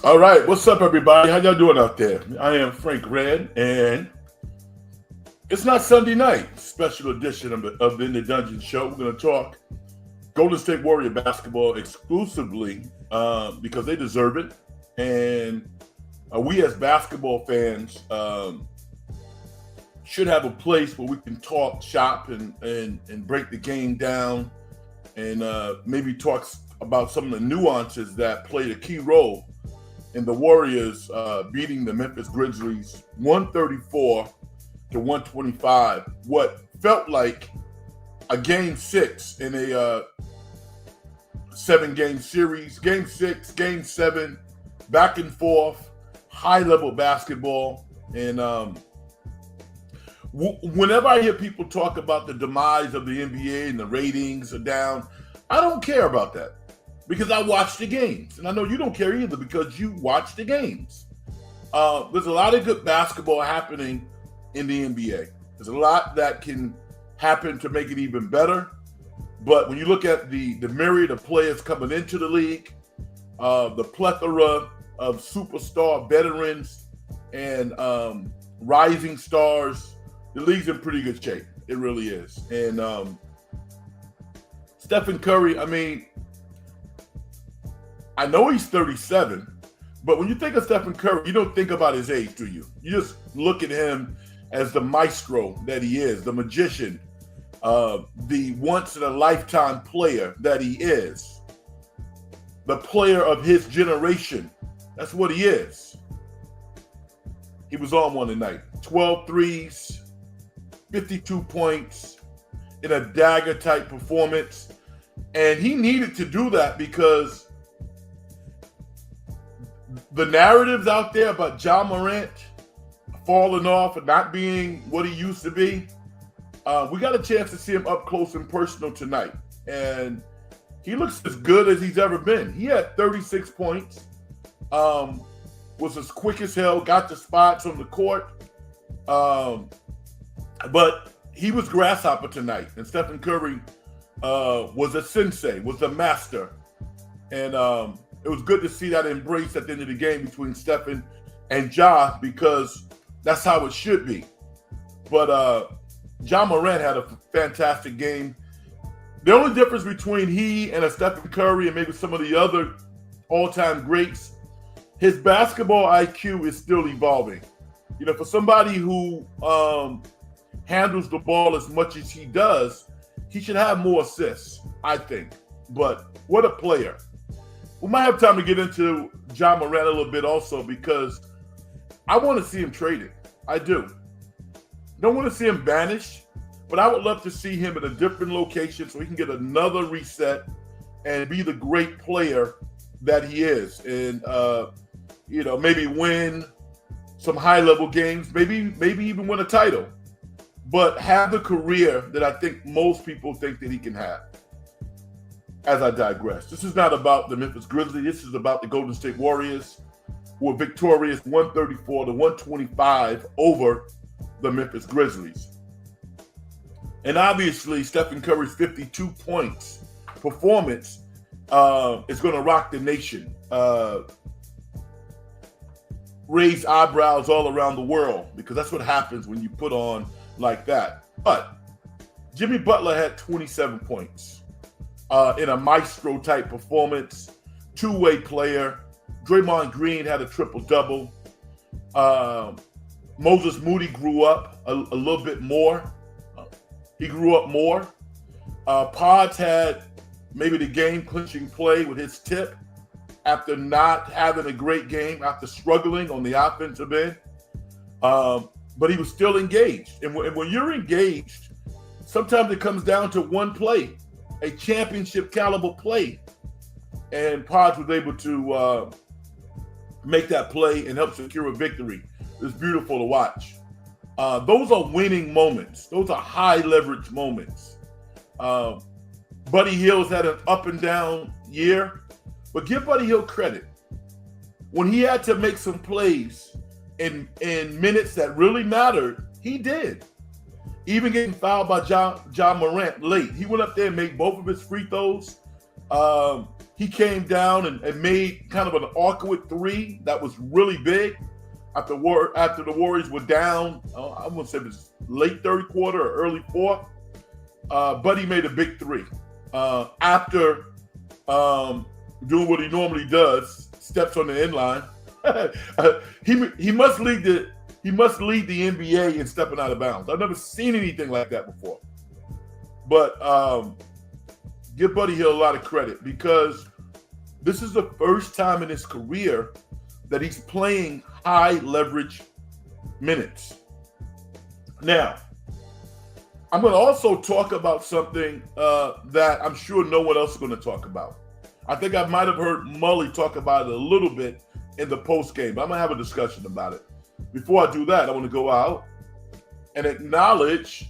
All right, what's up, everybody? How y'all doing out there? I am Frank Red, and it's not Sunday night. Special edition of the In the Dungeon show. We're going to talk Golden State Warrior basketball exclusively because they deserve it, and we as basketball fans should have a place where we can talk shop and break the game down, and maybe talk about some of the nuances that played a key role in the Warriors beating the Memphis Grizzlies 134 to 125. What felt like a game 6 in a 7-game series. Game 6, game 7, back and forth, high-level basketball. And whenever I hear people talk about the demise of the NBA and the ratings are down, I don't care about that. Because I watch the games. And I know you don't care either because you watch the games. There's a lot of good basketball happening in the NBA. There's a lot that can happen to make it even better. But when you look at the myriad of players coming into the league, the plethora of superstar veterans and rising stars, the league's in pretty good shape. It really is. And Stephen Curry, I know he's 37, but when you think of Stephen Curry, you don't think about his age, do you? You just look at him as the maestro that he is, the magician, the once-in-a-lifetime player that he is, the player of his generation. That's what he is. He was on one tonight. 12 threes, 52 points in a dagger-type performance. And he needed to do that because the narratives out there about Ja Morant falling off and not being what he used to be, we got a chance to see him up close and personal tonight. And he looks as good as he's ever been. He had 36 points, was as quick as hell, got the spots on the court. But he was grasshopper tonight. And Stephen Curry was a sensei, was a master. And it was good to see that embrace at the end of the game between Stephen and Ja because that's how it should be. But Ja Morant had a fantastic game. The only difference between he and a Stephen Curry and maybe some of the other all-time greats, his basketball IQ is still evolving. You know, for somebody who handles the ball as much as he does, he should have more assists, I think. But what a player. We might have time to get into Ja Morant a little bit also because I want to see him traded. I do. Don't want to see him banished, but I would love to see him in a different location so he can get another reset and be the great player that he is. And, maybe win some high-level games, maybe even win a title, but have the career that I think most people think that he can have. As I digress, this is not about the Memphis Grizzlies. This is about the Golden State Warriors, who were victorious 134 to 125 over the Memphis Grizzlies. And obviously, Stephen Curry's 52 points performance is going to rock the nation, raise eyebrows all around the world, because that's what happens when you put on like that. But Jimmy Butler had 27 points. In a maestro-type performance, two-way player. Draymond Green had a triple-double. Moses Moody grew up a little bit more. He grew up more. Pods had maybe the game-clinching play with his tip after not having a great game, after struggling on the offensive end. But he was still engaged. And when you're engaged, sometimes it comes down to one play. A championship caliber play, and Pods was able to make that play and help secure a victory. It was beautiful to watch. Those are winning moments. Those are high leverage moments. Buddy Hield's had an up and down year, but give Buddy Hield credit. When he had to make some plays in minutes that really mattered, he did. Even getting fouled by Ja Morant late. He went up there and made both of his free throws. he came down and made kind of an awkward three that was really big after the Warriors were down. I wouldn't say it was late third quarter or early fourth. But he made a big three after doing what he normally does, steps on the end line. He must lead the NBA in stepping out of bounds. I've never seen anything like that before. But give Buddy Hield a lot of credit because this is the first time in his career that he's playing high leverage minutes. Now, I'm going to also talk about something that I'm sure no one else is going to talk about. I think I might have heard Mully talk about it a little bit in the post game, but I'm going to have a discussion about it. Before I do that, I want to go out and acknowledge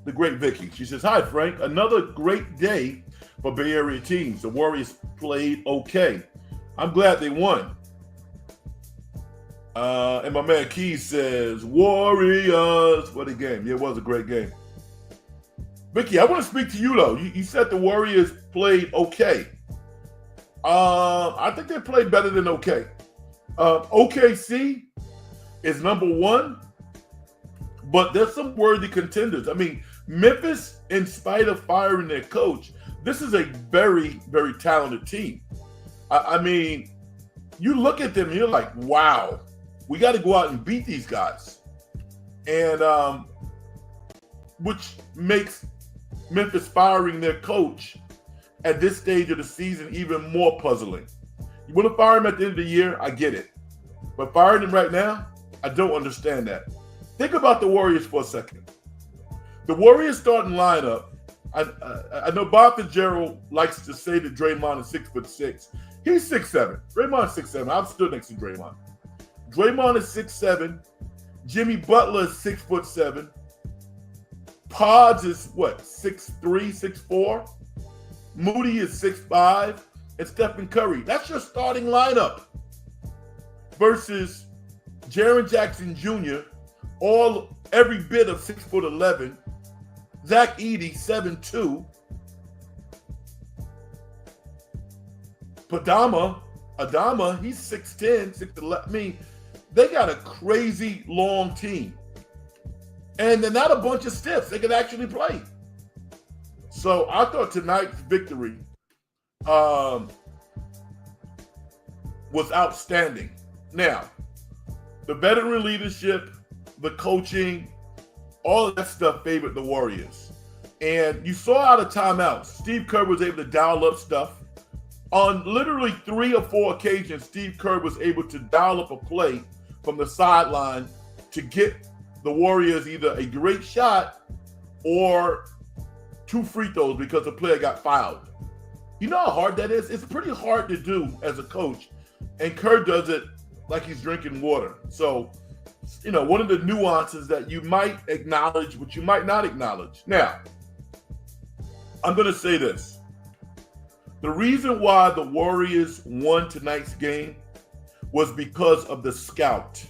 the great Vicky. She says, "Hi, Frank. Another great day for Bay Area teams. The Warriors played okay. I'm glad they won." And my man Keys says, "Warriors, what a game." Yeah, it was a great game. Vicky, I want to speak to you, though. You said the Warriors played okay. I think they played better than okay. OKC is number one, but there's some worthy contenders. I mean, Memphis, in spite of firing their coach, this is a very, very talented team. I mean, you look at them and you're like, wow, we got to go out and beat these guys. And which makes Memphis firing their coach at this stage of the season even more puzzling. You want to fire him at the end of the year, I get it. But firing him right now, I don't understand that. Think about the Warriors for a second. The Warriors starting lineup, I know Bob Fitzgerald likes to say that Draymond is 6'6". He's 6'7". Draymond's 6'7". I've stood next to Draymond. Draymond is 6'7". Jimmy Butler is 6'7". Pods is what, 6'3", 6'4". Moody is 6'5", and Stephen Curry. That's your starting lineup. Versus Jaren Jackson Jr., every bit of 6'11". Zach Edey, 7'2". Adama, he's 6'10", 6'11". I mean, they got a crazy long team. And they're not a bunch of stiffs. They can actually play. So I thought tonight's victory was outstanding. Now, the veteran leadership, the coaching, all of that stuff favored the Warriors. And you saw out of timeouts, Steve Kerr was able to dial up stuff. On literally 3 or 4 occasions, Steve Kerr was able to dial up a play from the sideline to get the Warriors either a great shot or 2 free throws because the player got fouled. You know how hard that is? It's pretty hard to do as a coach. And Kerr does it like he's drinking water. So, you know, one of the nuances that you might acknowledge, but you might not acknowledge. Now, I'm going to say this. The reason why the Warriors won tonight's game was because of the scout.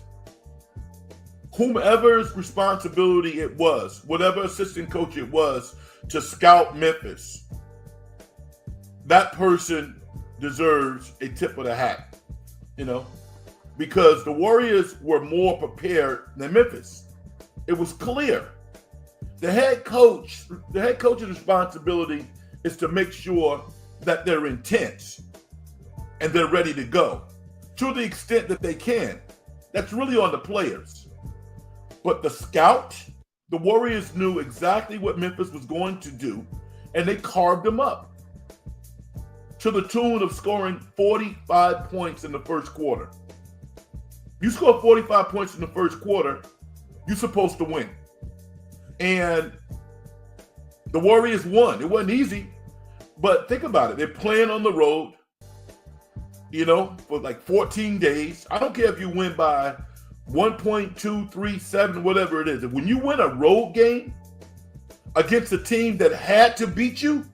Whomever's responsibility it was, whatever assistant coach it was, to scout Memphis, that person deserves a tip of the hat, you know, because the Warriors were more prepared than Memphis. It was clear. The head coach's responsibility is to make sure that they're intense and they're ready to go to the extent that they can. That's really on the players. But the scout, the Warriors knew exactly what Memphis was going to do, and they carved them up to the tune of scoring 45 points in the first quarter. You score 45 points in the first quarter, you're supposed to win. And the Warriors won. It wasn't easy, but think about it. They're playing on the road, you know, for like 14 days. I don't care if you win by 1.237, whatever it is. When you win a road game against a team that had to beat you,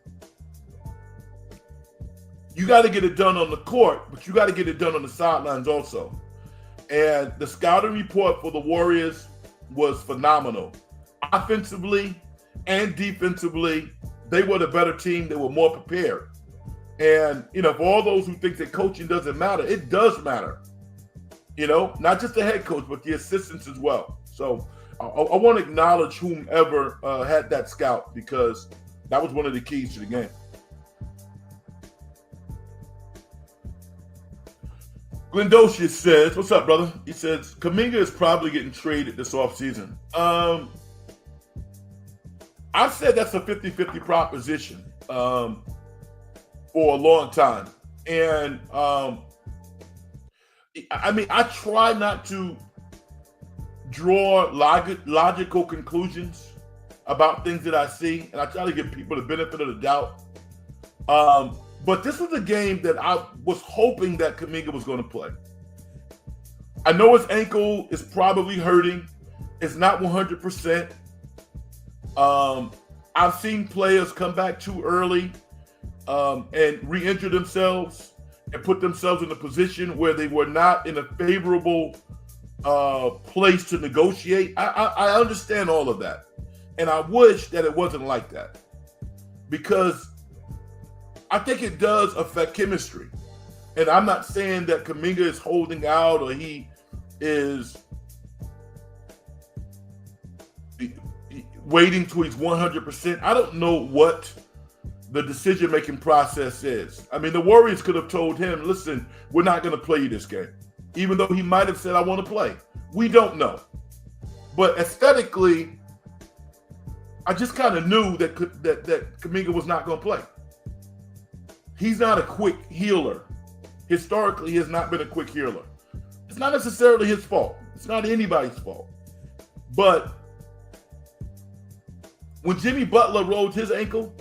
you got to get it done on the court, but you got to get it done on the sidelines also. And the scouting report for the Warriors was phenomenal. Offensively and defensively, they were the better team. They were more prepared. And, for all those who think that coaching doesn't matter, it does matter. Not just the head coach, but the assistants as well. So I want to acknowledge whomever had that scout, because that was one of the keys to the game. Glendocius says, what's up, brother? He says, Kuminga is probably getting traded this offseason. I've said that's a 50-50 proposition for a long time. And, I try not to draw logical conclusions about things that I see, and I try to give people the benefit of the doubt. But this was a game that I was hoping that Kuminga was going to play. I know his ankle is probably hurting. It's not 100%. I've seen players come back too early and re-injure themselves and put themselves in a position where they were not in a favorable place to negotiate. I understand all of that. And I wish that it wasn't like that, because I think it does affect chemistry. And I'm not saying that Kuminga is holding out or he is waiting till he's 100%. I don't know what the decision-making process is. The Warriors could have told him, listen, we're not going to play you this game, even though he might have said, I want to play. We don't know. But aesthetically, I just kind of knew that Kuminga was not going to play. He's not a quick healer. Historically, he has not been a quick healer. It's not necessarily his fault. It's not anybody's fault. But when Jimmy Butler rolled his ankle,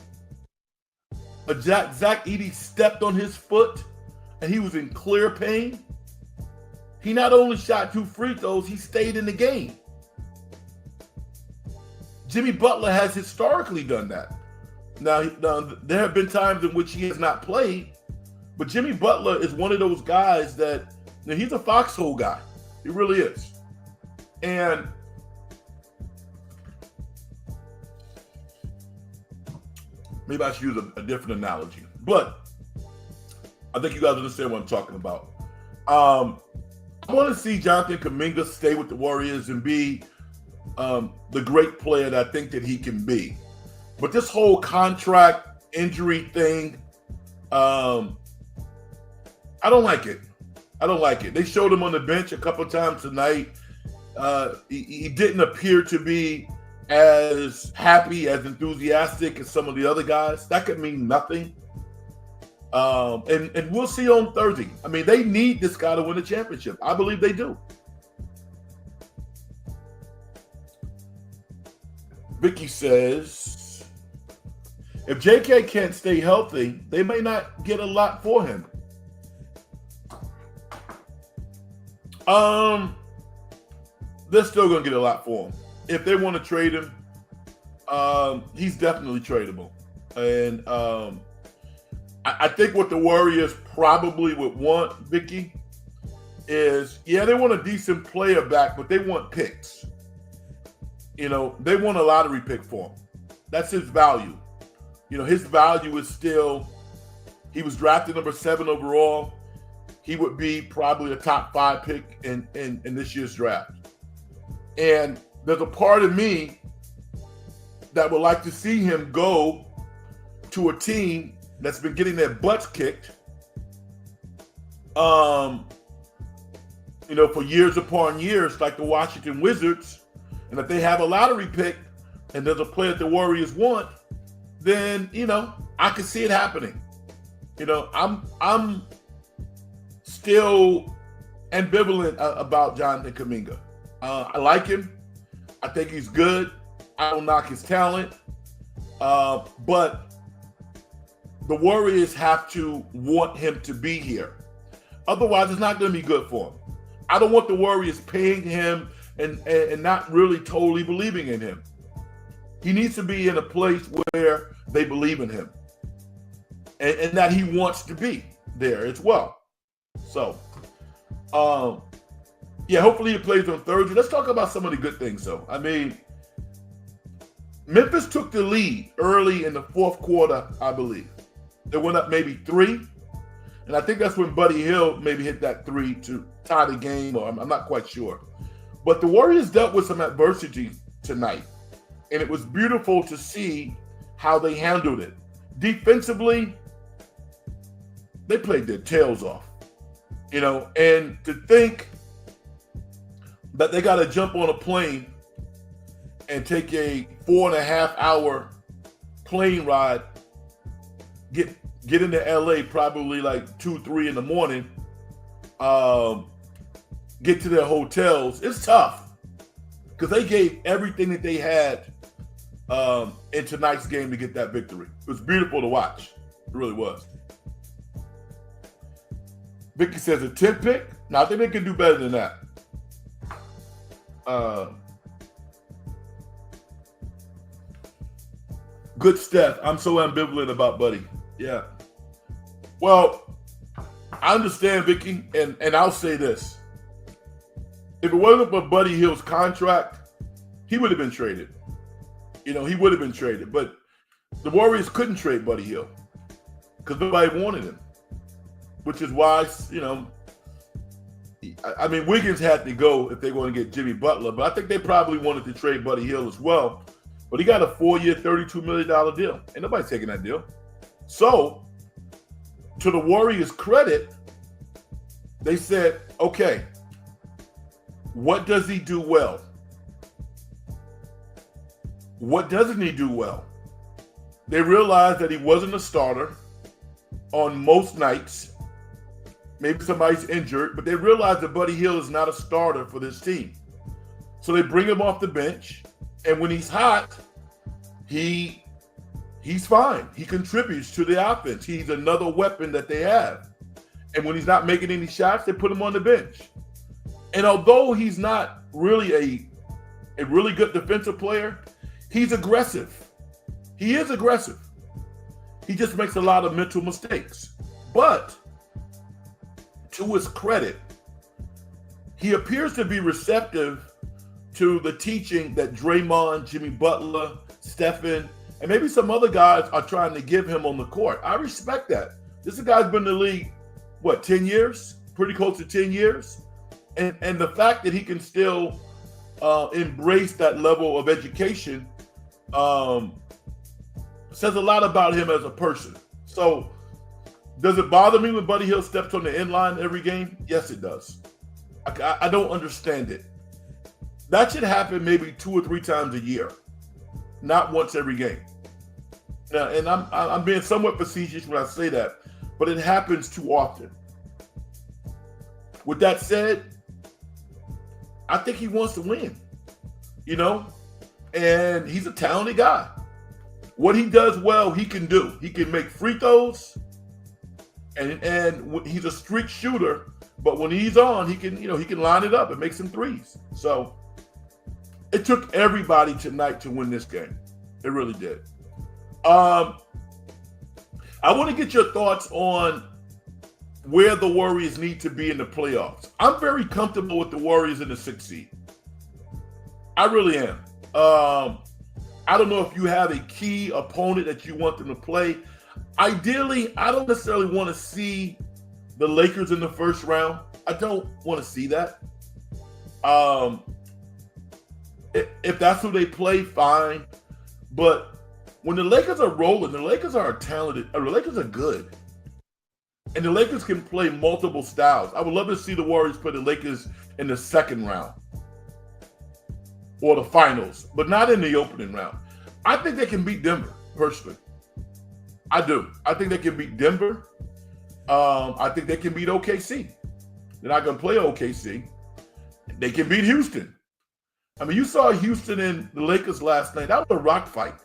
Zach Edey stepped on his foot, and he was in clear pain, he not only shot 2 free throws, he stayed in the game. Jimmy Butler has historically done that. Now, there have been times in which he has not played, but Jimmy Butler is one of those guys that, he's a foxhole guy. He really is. And maybe I should use a different analogy, but I think you guys understand what I'm talking about. I want to see Jonathan Kuminga stay with the Warriors and be the great player that I think that he can be. But this whole contract injury thing, I don't like it. I don't like it. They showed him on the bench a couple of times tonight. He didn't appear to be as happy, as enthusiastic as some of the other guys. That could mean nothing. And we'll see on Thursday. They need this guy to win a championship. I believe they do. Vicky says, if JK can't stay healthy, they may not get a lot for him. They're still going to get a lot for him. If they want to trade him, he's definitely tradable. And I think what the Warriors probably would want, Vicky, is, they want a decent player back, but they want picks. They want a lottery pick for him. That's his value. His value is still, he was drafted number 7 overall. He would be probably a top 5 pick in this year's draft. And there's a part of me that would like to see him go to a team that's been getting their butts kicked, for years upon years, like the Washington Wizards. And if they have a lottery pick and there's a player that the Warriors want, then, I could see it happening. I'm still ambivalent about Jonathan Kuminga. I like him. I think he's good. I don't knock his talent. But the Warriors have to want him to be here. Otherwise, it's not going to be good for him. I don't want the Warriors paying him and not really totally believing in him. He needs to be in a place where they believe in him and that he wants to be there as well. So, hopefully he plays on Thursday. Let's talk about some of the good things, though. Memphis took the lead early in the fourth quarter, I believe. They went up maybe 3. And I think that's when Buddy Hield maybe hit that 3 to tie the game, or I'm not quite sure. But the Warriors dealt with some adversity tonight. And it was beautiful to see how they handled it. Defensively, they played their tails off. And to think that they got to jump on a plane and take a 4.5-hour plane ride, get into LA probably like 2, 3 in the morning, get to their hotels. It's tough because they gave everything that they had in tonight's game to get that victory. It was beautiful to watch. It really was. Vicky says a 10 pick. Now, I think they can do better than that. Good Steph. I'm so ambivalent about Buddy. Yeah. Well, I understand, Vicky, and I'll say this. If it wasn't for Buddy Hield's contract, he would have been traded. He would have been traded. But the Warriors couldn't trade Buddy Hield because nobody wanted him, which is why, Wiggins had to go if they were going to get Jimmy Butler, but I think they probably wanted to trade Buddy Hield as well. But he got a 4-year, $32 million deal. Ain't nobody taking that deal. So, to the Warriors' credit, they said, okay, what does he do well? What doesn't he do well? They realized that he wasn't a starter on most nights. Maybe somebody's injured, but they realized that Buddy Hield is not a starter for this team. So they bring him off the bench, and when he's hot, he's fine. He contributes to the offense. He's another weapon that they have. And when he's not making any shots, they put him on the bench. And although he's not really a really good defensive player, he's aggressive. He is aggressive. He just makes a lot of mental mistakes. But to his credit, he appears to be receptive to the teaching that Draymond, Jimmy Butler, Stephen, and maybe some other guys are trying to give him on the court. I respect that. This guy's been in the league, 10 years? Pretty close to 10 years. And the fact that he can still embrace that level of education says a lot about him as a person. So does it bother me when Buddy Hield steps on the end line every game? Yes, it does. I don't understand it. That should happen maybe 2 or 3 times a year, not once every game. Now, and I'm being somewhat facetious when I say that, but it happens too often. With that said, I think he wants to win, and he's a talented guy. What he does well, he can do. He can make free throws, and he's a streak shooter. But when he's on, he can line it up and make some threes. So it took everybody tonight to win this game. It really did. I want to get your thoughts on where the Warriors need to be in the playoffs. I'm very comfortable with the Warriors in the 6th seed. I really am. I don't know if you have a key opponent that you want them to play. Ideally, I don't necessarily want to see the Lakers in the first round. I don't want to see that. If that's who they play, fine. But when the Lakers are rolling, the Lakers are talented. The Lakers are good. And the Lakers can play multiple styles. I would love to see the Warriors play the Lakers in the 2nd round or the finals, but not in the opening round. I think they can beat Denver, personally. I do. I think they can beat Denver. I think they can beat OKC. They're not going to play OKC. They can beat Houston. You saw Houston and the Lakers last night. That was a rock fight.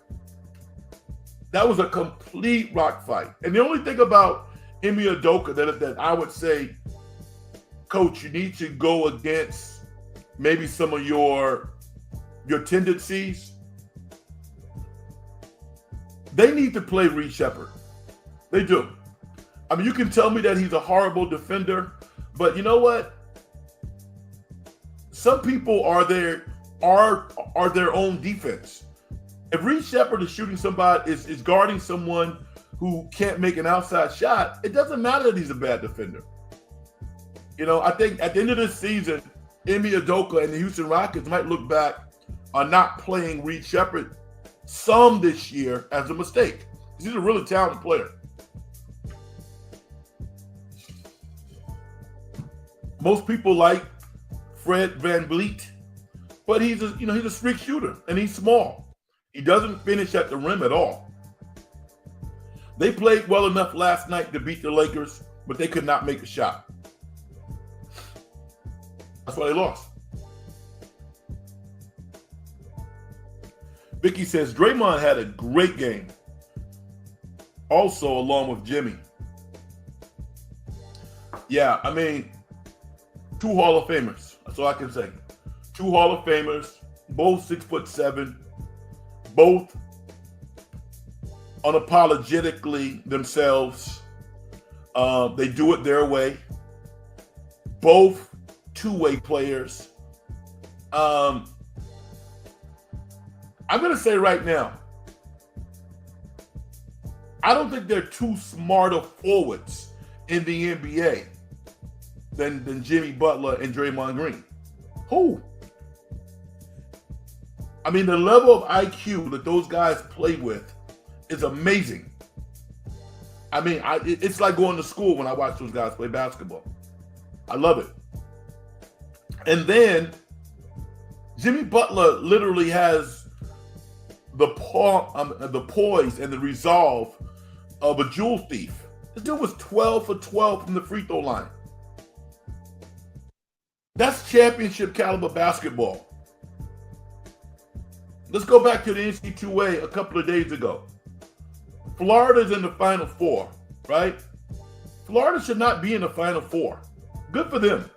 That was a complete rock fight. And the only thing about Ime Udoka that I would say, Coach, you need to go against maybe some of your tendencies. They need to play Reed Shepherd. They do. You can tell me that he's a horrible defender, but you know what? Some people are their own defense. If Reed Shepherd is shooting somebody, is guarding someone who can't make an outside shot, it doesn't matter that he's a bad defender. I think at the end of this season, Ime Udoka and the Houston Rockets might look back on not playing Reed Sheppard some this year as a mistake. He's a really talented player. Most people like Fred VanVleet, but he's a streak shooter and he's small. He doesn't finish at the rim at all. They played well enough last night to beat the Lakers, but they could not make a shot. That's why they lost. Vicky says Draymond had a great game. Also, along with Jimmy. Yeah, I mean, 2 Hall of Famers. That's all I can say. 2 Hall of Famers, both 6'7", both unapologetically themselves. They do it their way. Both two-way players. I'm going to say right now, I don't think they're two smarter forwards in the NBA than Jimmy Butler and Draymond Green. Who? I mean, the level of IQ that those guys play with is amazing. I mean, it's like going to school when I watch those guys play basketball. I love it. And then Jimmy Butler literally has the poise and the resolve of a jewel thief. This dude was 12 for 12 from the free throw line. That's championship caliber basketball. Let's go back to the NCAA a couple of days ago. Florida's in the Final Four, right? Florida should not be in the Final Four. Good for them.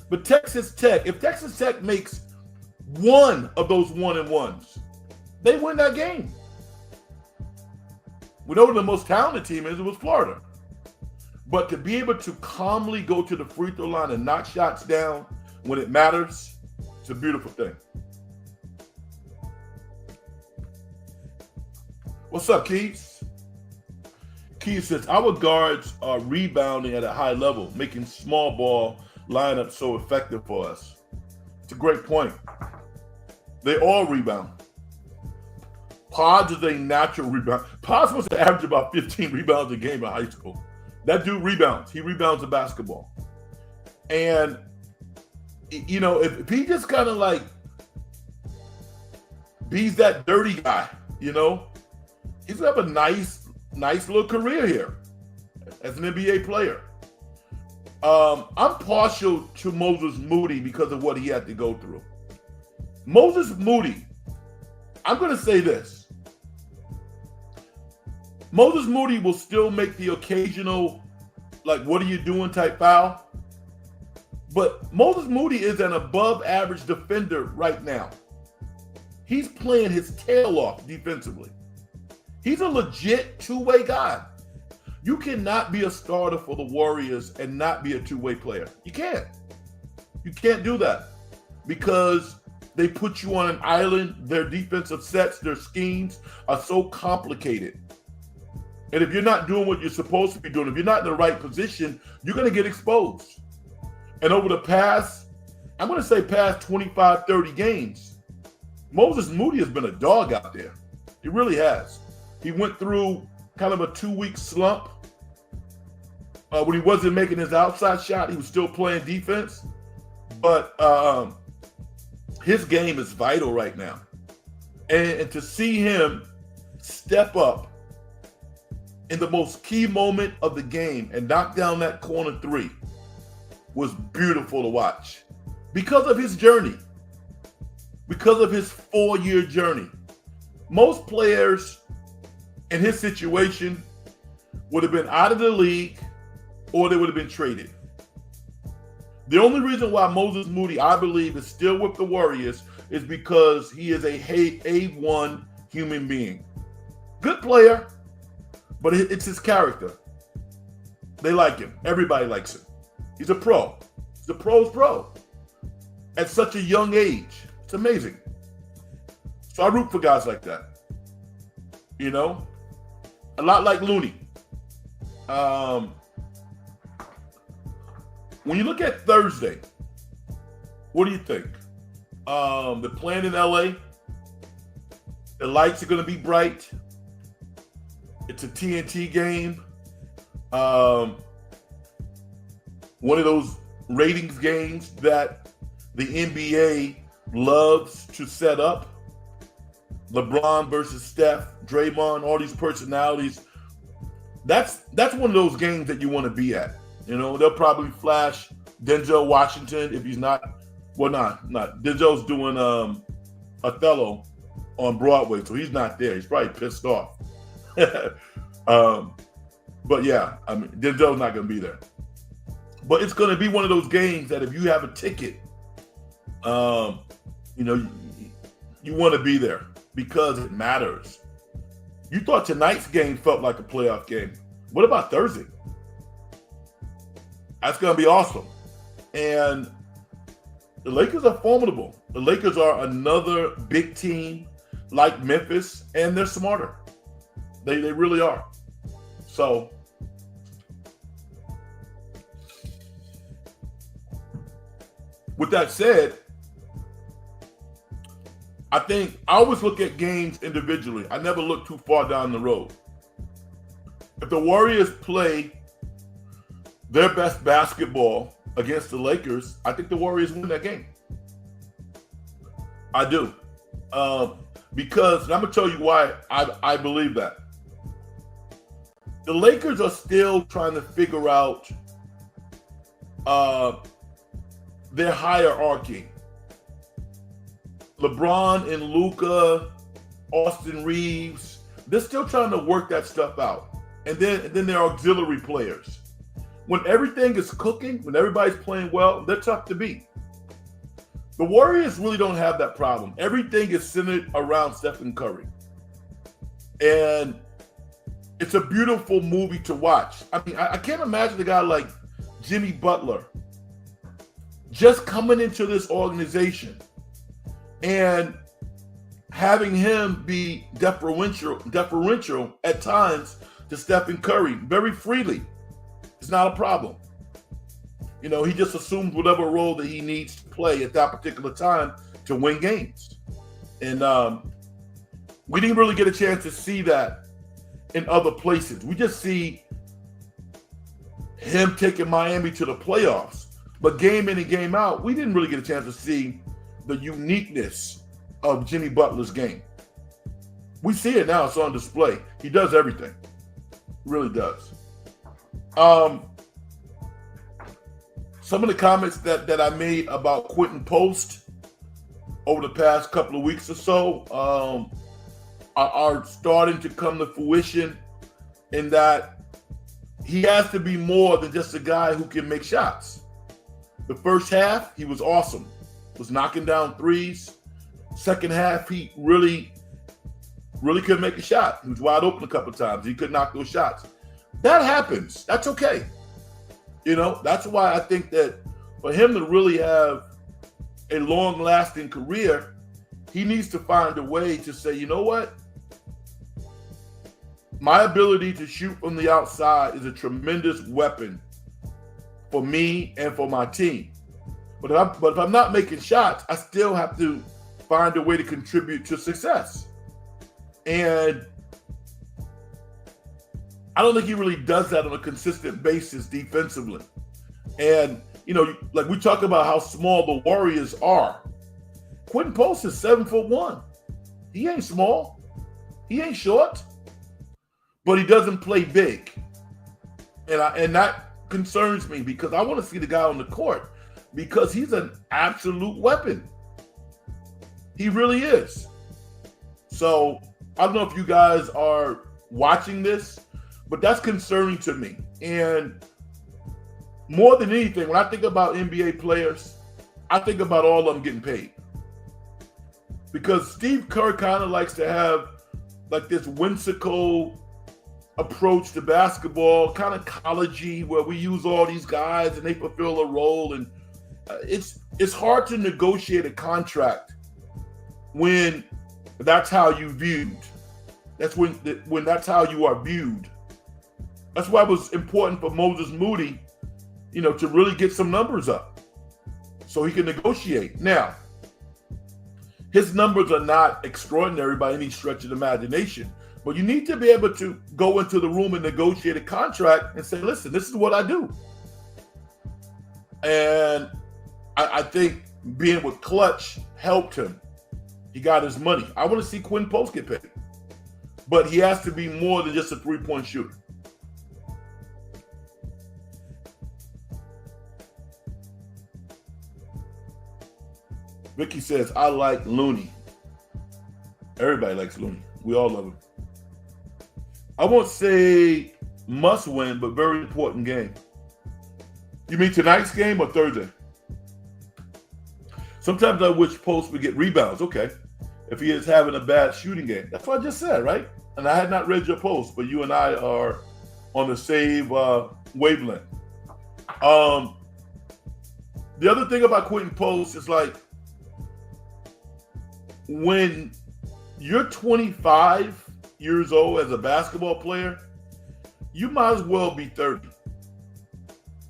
But Texas Tech, if Texas Tech makes one of those 1-and-1s, they win that game. We know who the most talented team is. It was Florida. But to be able to calmly go to the free throw line and knock shots down when it matters, it's a beautiful thing. What's up, Keith? Keith says, our guards are rebounding at a high level, making small ball lineups so effective for us. It's a great point. They all rebound. Pods is a natural rebound. Pods must average about 15 rebounds a game in high school. That dude rebounds. He rebounds the basketball. And, if he just kind of like be's that dirty guy, he's going to have a nice little career here as an NBA player. I'm partial to Moses Moody because of what he had to go through. Moses Moody, I'm going to say this. Moses Moody will still make the occasional, like, what are you doing type foul. But Moses Moody is an above average defender right now. He's playing his tail off defensively. He's a legit two-way guy. You cannot be a starter for the Warriors and not be a two-way player. You can't. You can't do that because they put you on an island. Their defensive sets, their schemes are so complicated. And if you're not doing what you're supposed to be doing, if you're not in the right position, you're going to get exposed. And over the past 25, 30 games, Moses Moody has been a dog out there. He really has. He went through kind of a 2-week slump. When he wasn't making his outside shot, he was still playing defense. But his game is vital right now. And to see him step up in the most key moment of the game and knock down that corner 3 was beautiful to watch because of his journey, because of his 4-year journey. Most players in his situation would have been out of the league or they would have been traded. The only reason why Moses Moody, I believe, is still with the Warriors is because he is a A1 human being. Good player, but it's his character. They like him. Everybody likes him. He's a pro. He's a pro's pro. At such a young age. It's amazing. So I root for guys like that. a lot like Looney. When you look at Thursday, what do you think? They're playing in LA. The lights are going to be bright. It's a TNT game. One of those ratings games that the NBA loves to set up. LeBron versus Steph, Draymond, all these personalities. That's one of those games that you want to be at. You know, they'll probably flash Denzel Washington if he's not. Well, not. Denzel's doing Othello on Broadway, so he's not there. He's probably pissed off. But yeah, I mean, Denzel's not going to be there. But it's going to be one of those games that if you have a ticket, you know, you want to be there because it matters. You thought tonight's game felt like a playoff game. What about Thursday? That's going to be awesome. And the Lakers are formidable. The Lakers are another big team like Memphis, and they're smarter. They really are. So with that said, I think I always look at games individually. I never look too far down the road. If the Warriors play their best basketball against the Lakers, I think the Warriors win that game. I do. Because, and I'm going to tell you why I believe that. The Lakers are still trying to figure out their hierarchy. LeBron and Luka, Austin Reeves, they're still trying to work that stuff out. And then there are auxiliary players. When everything is cooking, when everybody's playing well, they're tough to beat. The Warriors really don't have that problem. Everything is centered around Stephen Curry. And it's a beautiful movie to watch. I mean, I can't imagine a guy like Jimmy Butler just coming into this organization and having him be deferential at times to Stephen Curry very freely. It's not a problem. You know, he just assumes whatever role that he needs to play at that particular time to win games. And we didn't really get a chance to see that in other places. We just see him taking Miami to the playoffs. But game in and game out, we didn't really get a chance to see the uniqueness of Jimmy Butler's game. We see it now. It's on display. He does everything. Really does. Some of the comments that I made about Quentin Post over the past couple of weeks or so are starting to come to fruition in that he has to be more than just a guy who can make shots. The first half, he was awesome. Was knocking down threes. Second half, he really couldn't make a shot. He was wide open a couple of times. He couldn't knock those shots. That happens. That's okay. You know, that's why I think that for him to really have a long-lasting career, he needs to find a way to say, you know what? My ability to shoot from the outside is a tremendous weapon for me and for my team. But if I'm not making shots, I still have to find a way to contribute to success. And I don't think he really does that on a consistent basis defensively. And, you know, like we talk about how small the Warriors are. Quentin Post is 7'1". He ain't small. He ain't short. But he doesn't play big. And that concerns me because I want to see the guy on the court because he's an absolute weapon. He really is. So I don't know if you guys are watching this, but that's concerning to me. And more than anything, when I think about NBA players, I think about all of them getting paid. Because Steve Kerr kind of likes to have like this whimsical approach to basketball, kind of college-y, where we use all these guys and they fulfill a role. And it's hard to negotiate a contract when that's how you viewed That's when that's how you are viewed. That's why it was important for Moses Moody, to really get some numbers up so he can negotiate. Now, his numbers are not extraordinary by any stretch of the imagination, but you need to be able to go into the room and negotiate a contract and say, listen, this is what I do. And I think being with Clutch helped him. He got his money. I want to see Quinn Post get paid, but he has to be more than just a three-point shooter. Vicky says, I like Looney. Everybody likes Looney. We all love him. I won't say must win, but very important game. You mean tonight's game or Thursday? Sometimes I wish Post would get rebounds. Okay. If he is having a bad shooting game. That's what I just said, right? And I had not read your post, but you and I are on the same wavelength. The other thing about Quentin Post is like, when you're 25 years old as a basketball player, you might as well be 30.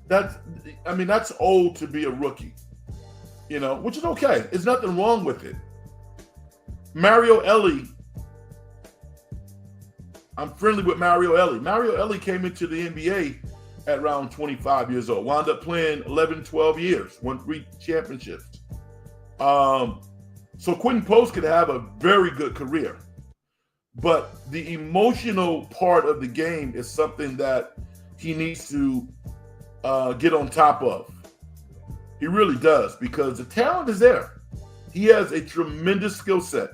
That's old to be a rookie, which is okay. There's nothing wrong with it. Mario Ellie, I'm friendly with Mario Ellie. Mario Ellie came into the NBA at around 25 years old, wound up playing 11, 12 years, won 3 championships. So Quentin Post could have a very good career, but the emotional part of the game is something that he needs to get on top of. He really does, because the talent is there. He has a tremendous skill set.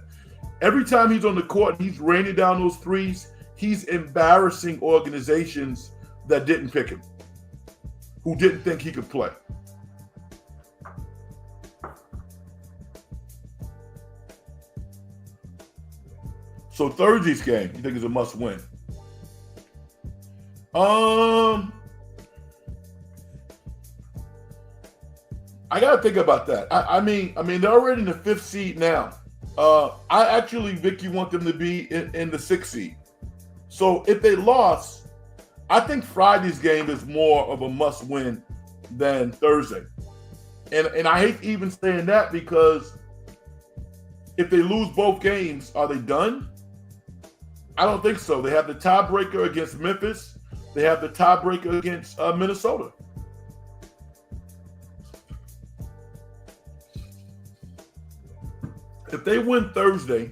Every time he's on the court, he's raining down those threes. He's embarrassing organizations that didn't pick him, who didn't think he could play. So Thursday's game, you think is a must win? I gotta think about that. I mean, they're already in the 5th seed now. I actually, Vicky, want them to be in the 6th seed. So if they lost, I think Friday's game is more of a must win than Thursday. And I hate even saying that, because if they lose both games, are they done? I don't think so. They have the tiebreaker against Memphis. They have the tiebreaker against Minnesota. If they win Thursday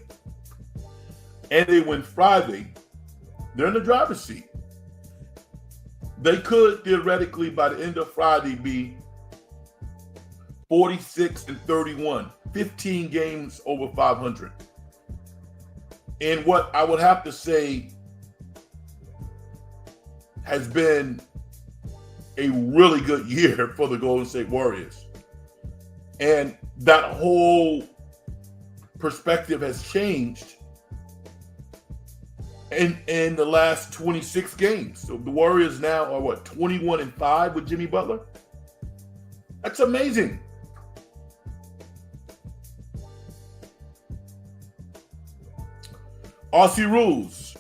and they win Friday, they're in the driver's seat. They could theoretically, by the end of Friday, be 46-31, 15 games over 500. And what I would have to say has been a really good year for the Golden State Warriors. And that whole perspective has changed in the last 26 games. So the Warriors now are 21-5 with Jimmy Butler? That's amazing. Aussie Rules.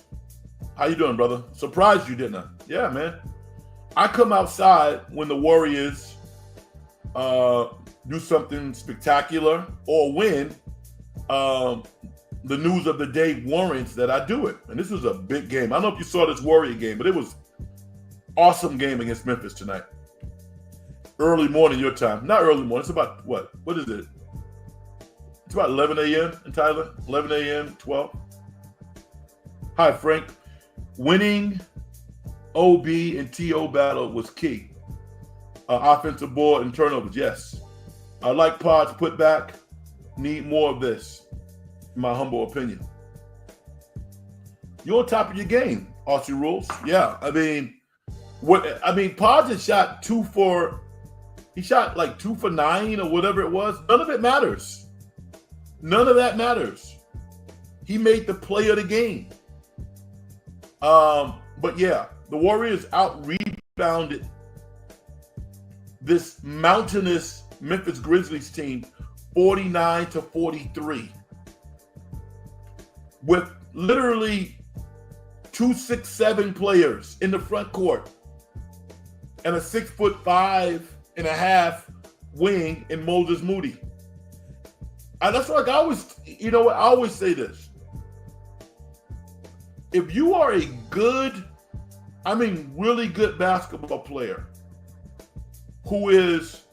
How you doing, brother? Surprised you, didn't I? Yeah, man. I come outside when the Warriors do something spectacular or win. The news of the day warrants that I do it. And this was a big game. I don't know if you saw this Warrior game, but it was awesome game against Memphis tonight. Early morning your time. Not early morning. It's about what? What is it? It's about 11 a.m. in Tyler. 11 a.m., 12. Hi, Frank. Winning OB and TO battle was key. Offensive board and turnovers, yes. I like Pod's put back. Need more of this, in my humble opinion. You're on top of your game, Aussie Rules. Yeah, Pods had shot 2 for 9 or whatever it was. None of it matters. None of that matters. He made the play of the game. But yeah, the Warriors out-rebounded this mountainous Memphis Grizzlies team 49-43. With literally two 6'7" players in the front court and a 6'5.5" wing in Moses Moody. And that's like I always, you know what? I always say this. If you are a good, I mean really good basketball player who is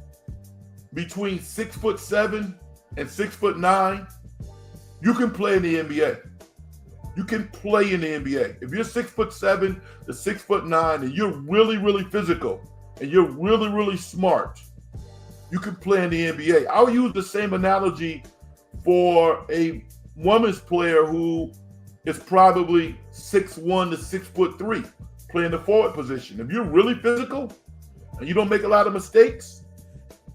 between 6'7" and 6'9", you can play in the NBA. You can play in the NBA. If you're 6'7" to 6'9" and you're really, really physical and you're really, really smart, you can play in the NBA. I'll use the same analogy for a women's player who is probably 6'1" to 6'3", playing the forward position. If you're really physical and you don't make a lot of mistakes,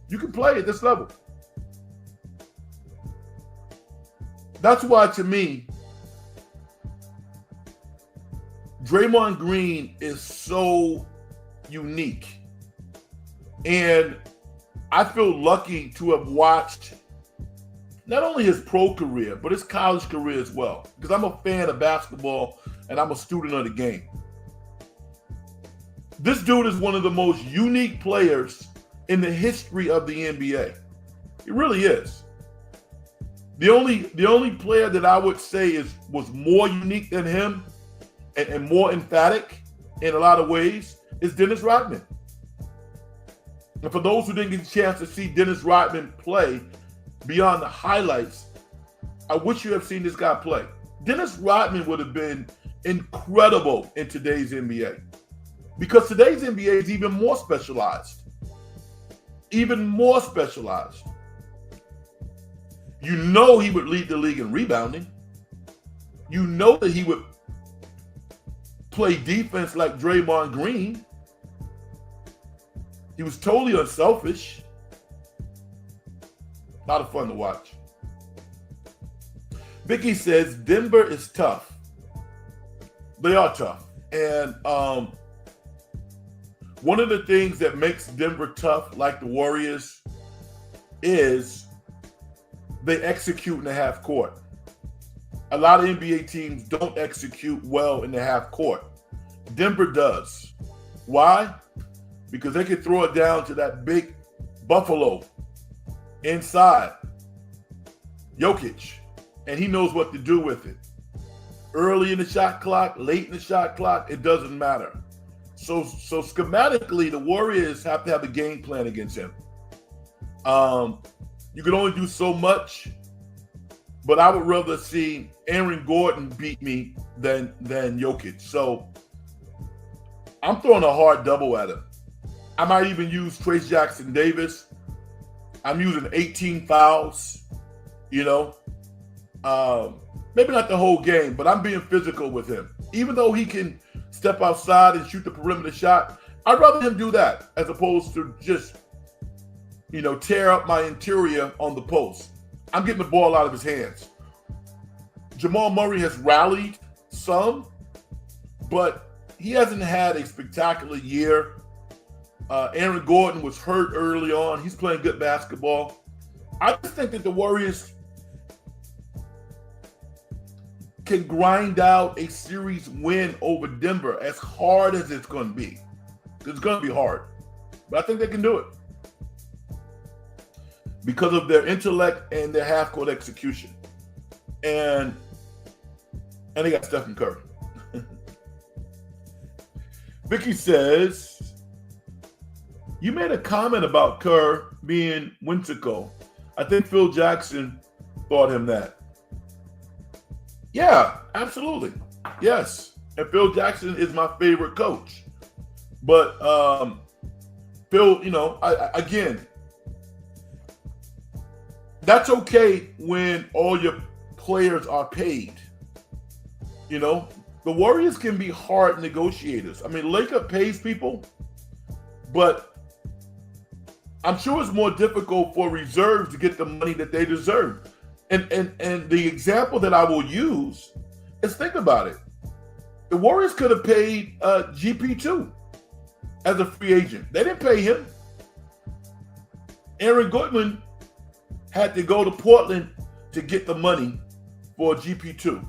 you can play at this level. That's why, to me, Draymond Green is so unique. And I feel lucky to have watched not only his pro career, but his college career as well. Because I'm a fan of basketball and I'm a student of the game. This dude is one of the most unique players in the history of the NBA. He really is. The only player that I would say was more unique than him and more emphatic in a lot of ways is Dennis Rodman. And for those who didn't get a chance to see Dennis Rodman play beyond the highlights, I wish you have seen this guy play. Dennis Rodman would have been incredible in today's NBA because today's NBA is even more specialized. Even more specialized. You know he would lead the league in rebounding. You know that he would play defense like Draymond Green. He was totally unselfish. A lot of fun to watch. Vicky says Denver is tough. They are tough. And one of the things that makes Denver tough, like the Warriors, is they execute in the half court. A lot of NBA teams don't execute well in the half court. Denver does. Why? Because they can throw it down to that big Buffalo inside, Jokic, and he knows what to do with it. Early in the shot clock, late in the shot clock, it doesn't matter. So schematically, the Warriors have to have a game plan against him. You can only do so much, but I would rather see Aaron Gordon beat me than Jokic. So I'm throwing a hard double at him. I might even use Trace Jackson Davis. I'm using 18 fouls, you know. Maybe not the whole game, but I'm being physical with him. Even though he can step outside and shoot the perimeter shot, I'd rather him do that as opposed to just, you know, tear up my interior on the post. I'm getting the ball out of his hands. Jamal Murray has rallied some, but he hasn't had a spectacular year. Aaron Gordon was hurt early on. He's playing good basketball. I just think that the Warriors can grind out a series win over Denver, as hard as it's going to be. It's going to be hard, but I think they can do it because of their intellect and their half-court execution. And they got Stephen Curry. Vicky says, you made a comment about Kerr being whimsical. I think Phil Jackson taught him that. Yeah, absolutely. Yes. And Phil Jackson is my favorite coach. But Phil, you know, again, that's okay when all your players are paid. You know, the Warriors can be hard negotiators. I mean, Laker pays people, but I'm sure it's more difficult for reserves to get the money that they deserve. And the example that I will use is, think about it. The Warriors could have paid GP2 as a free agent. They didn't pay him. Aaron Goodwin had to go to Portland to get the money for GP2.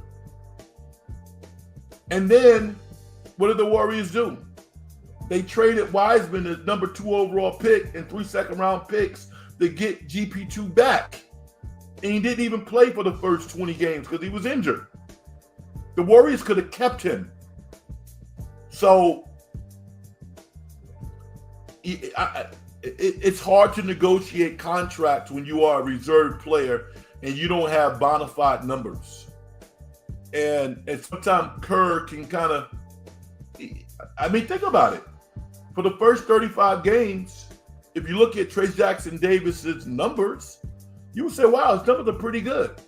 And then what did the Warriors do? They traded Wiseman, the number 2 overall pick, and 3 second-round picks to get GP2 back. And he didn't even play for the first 20 games because he was injured. The Warriors could have kept him. So it's hard to negotiate contracts when you are a reserve player and you don't have bona fide numbers. And sometimes Kerr can kind of, think about it. For the first 35 games, if you look at Trayce Jackson-Davis's numbers, you would say, wow, his numbers are pretty good.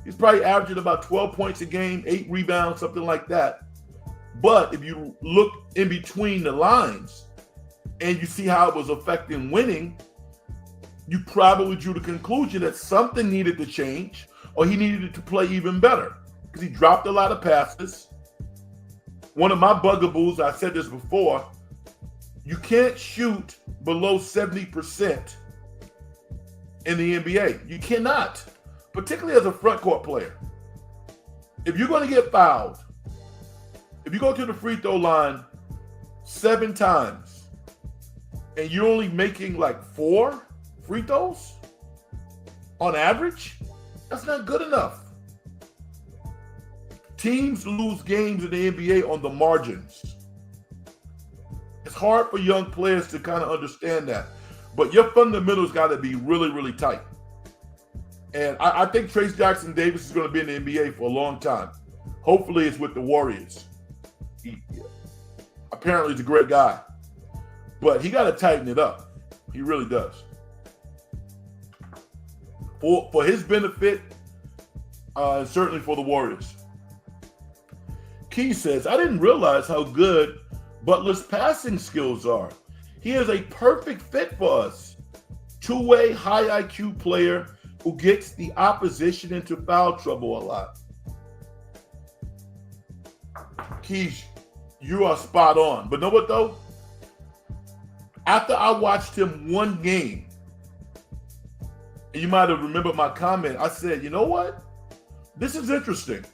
He's probably averaging about 12 points a game, 8 rebounds, something like that. But if you look in between the lines and you see how it was affecting winning, you probably drew the conclusion that something needed to change or he needed to play even better because he dropped a lot of passes. One of my bugaboos, I said this before, you can't shoot below 70% in the NBA. You cannot, particularly as a front court player. If you're going to get fouled, if you go to the free throw line 7 times and you're only making like 4 free throws on average, that's not good enough. Teams lose games in the NBA on the margins. It's hard for young players to kind of understand that. But your fundamentals got to be really, really tight. And I think Trayce Jackson-Davis is going to be in the NBA for a long time. Hopefully it's with the Warriors. Apparently he's a great guy. But he got to tighten it up. He really does. For his benefit, and certainly for the Warriors. Key says, I didn't realize how good Butler's passing skills are. He is a perfect fit for us. 2-way, high IQ player who gets the opposition into foul trouble a lot. Keish, you are spot on. But know what though? After I watched him one game, and you might have remembered my comment, I said, you know what? This is interesting.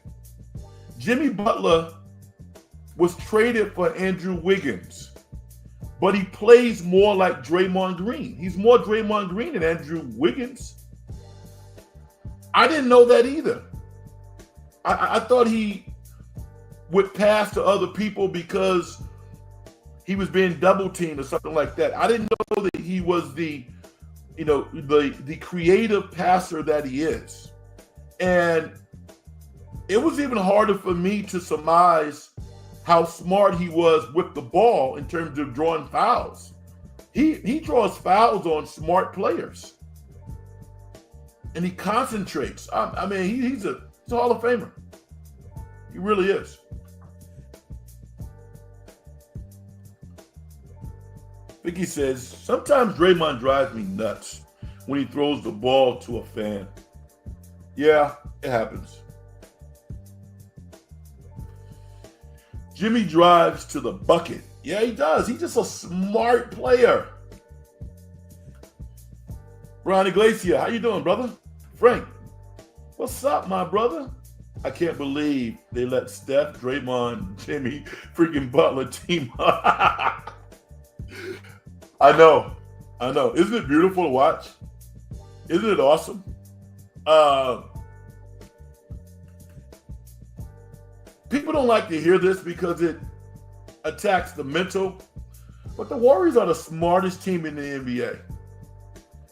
Jimmy Butler was traded for Andrew Wiggins, but he plays more like Draymond Green. He's more Draymond Green than Andrew Wiggins. I didn't know that either. I thought he would pass to other people because he was being double teamed or something like that. I didn't know that he was the creative passer that he is. And it was even harder for me to surmise how smart he was with the ball in terms of drawing fouls. He draws fouls on smart players. And he concentrates. He's a Hall of Famer. He really is. Vicky says, sometimes Draymond drives me nuts when he throws the ball to a fan. Yeah, it happens. Jimmy drives to the bucket. Yeah, he does. He's just a smart player. Ron Iglesia, how you doing, brother? Frank, what's up, my brother? I can't believe they let Steph, Draymond, Jimmy, freaking Butler team up. I know. Isn't it beautiful to watch? Isn't it awesome? People don't like to hear this because it attacks the mental, but the Warriors are the smartest team in the NBA.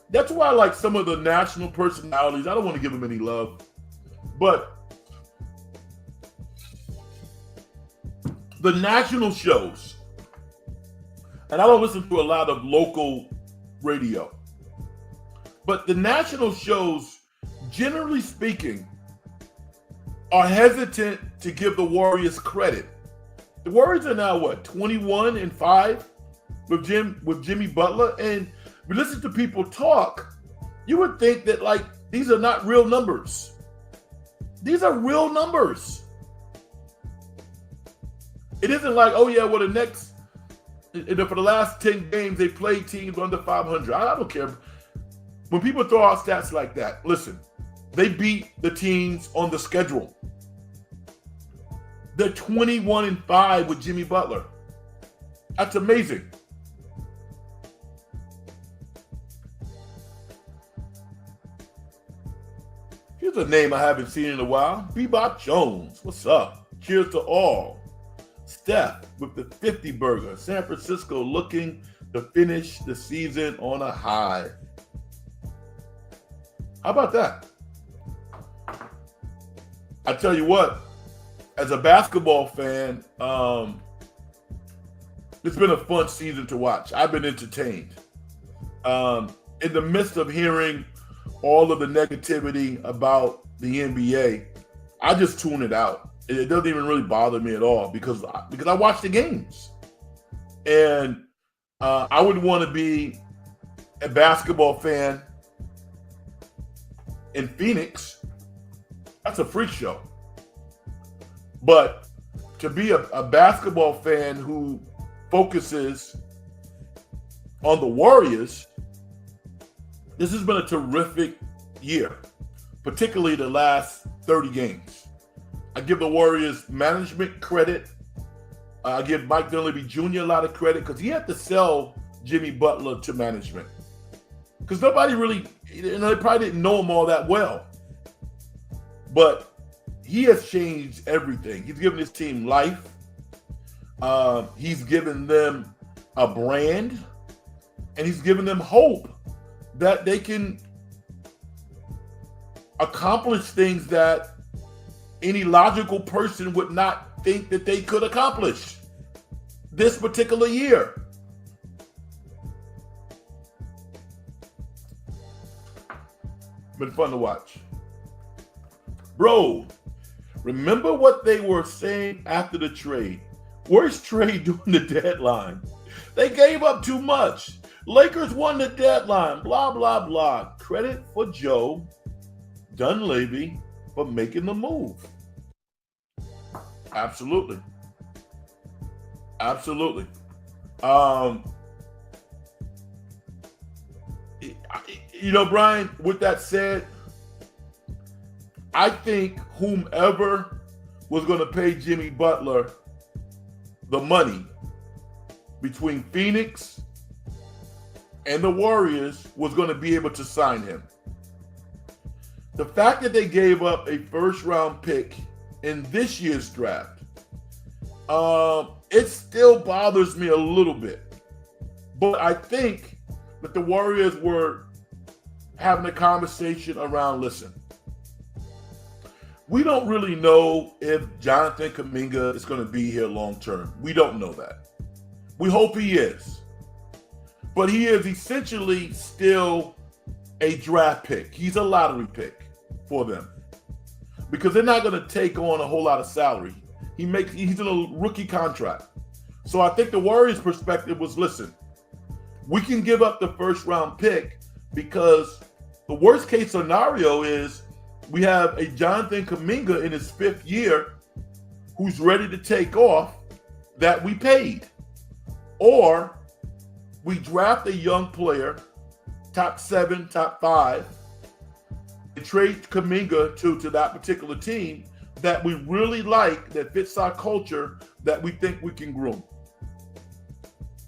That's why I like some of the national personalities. I don't want to give them any love, but the national shows, and I don't listen to a lot of local radio, but the national shows, generally speaking, are hesitant to give the Warriors credit. The Warriors are now 21-5 with Jimmy Butler, and we listen to people talk. You would think that these are not real numbers. These are real numbers. It isn't like, for the last 10 games they played teams under 500. I don't care. When people throw out stats like that, listen, they beat the teams on the schedule. They're 21-5 with Jimmy Butler. That's amazing. Here's a name I haven't seen in a while. Bebop Jones. What's up? Cheers to all. Steph with the 50 burger. San Francisco looking to finish the season on a high. How about that? I tell you what, as a basketball fan, it's been a fun season to watch. I've been entertained. In the midst of hearing all of the negativity about the NBA, I just tune it out. It doesn't even really bother me at all because I watch the games. And I would want to be a basketball fan in Phoenix. That's a freak show. But to be a basketball fan who focuses on the Warriors, this has been a terrific year, particularly the last 30 games. I give the Warriors management credit. I give Mike Dunleavy Jr. a lot of credit because he had to sell Jimmy Butler to management. Because nobody really, they probably didn't know him all that well. But he has changed everything. He's given his team life. He's given them a brand. And he's given them hope that they can accomplish things that any logical person would not think that they could accomplish this particular year. Been fun to watch. Bro, remember what they were saying after the trade? Worst trade during the deadline. They gave up too much. Lakers won the deadline. Blah, blah, blah. Credit for Joe Dunleavy for making the move. Absolutely. Absolutely. You know, Brian, with that said, I think whomever was going to pay Jimmy Butler the money between Phoenix and the Warriors was going to be able to sign him. The fact that they gave up a first-round pick in this year's draft, it still bothers me a little bit. But I think that the Warriors were having a conversation around, listen, we don't really know if Jonathan Kuminga is going to be here long-term. We don't know that. We hope he is. But he is essentially still a draft pick. He's a lottery pick for them because they're not going to take on a whole lot of salary. He's in a rookie contract. So I think the Warriors' perspective was, listen, we can give up the first round pick because the worst case scenario is we have a Jonathan Kuminga in his 5th year who's ready to take off that we paid. Or we draft a young player, top 7, top 5, and trade Kuminga to that particular team that we really like, that fits our culture, that we think we can groom.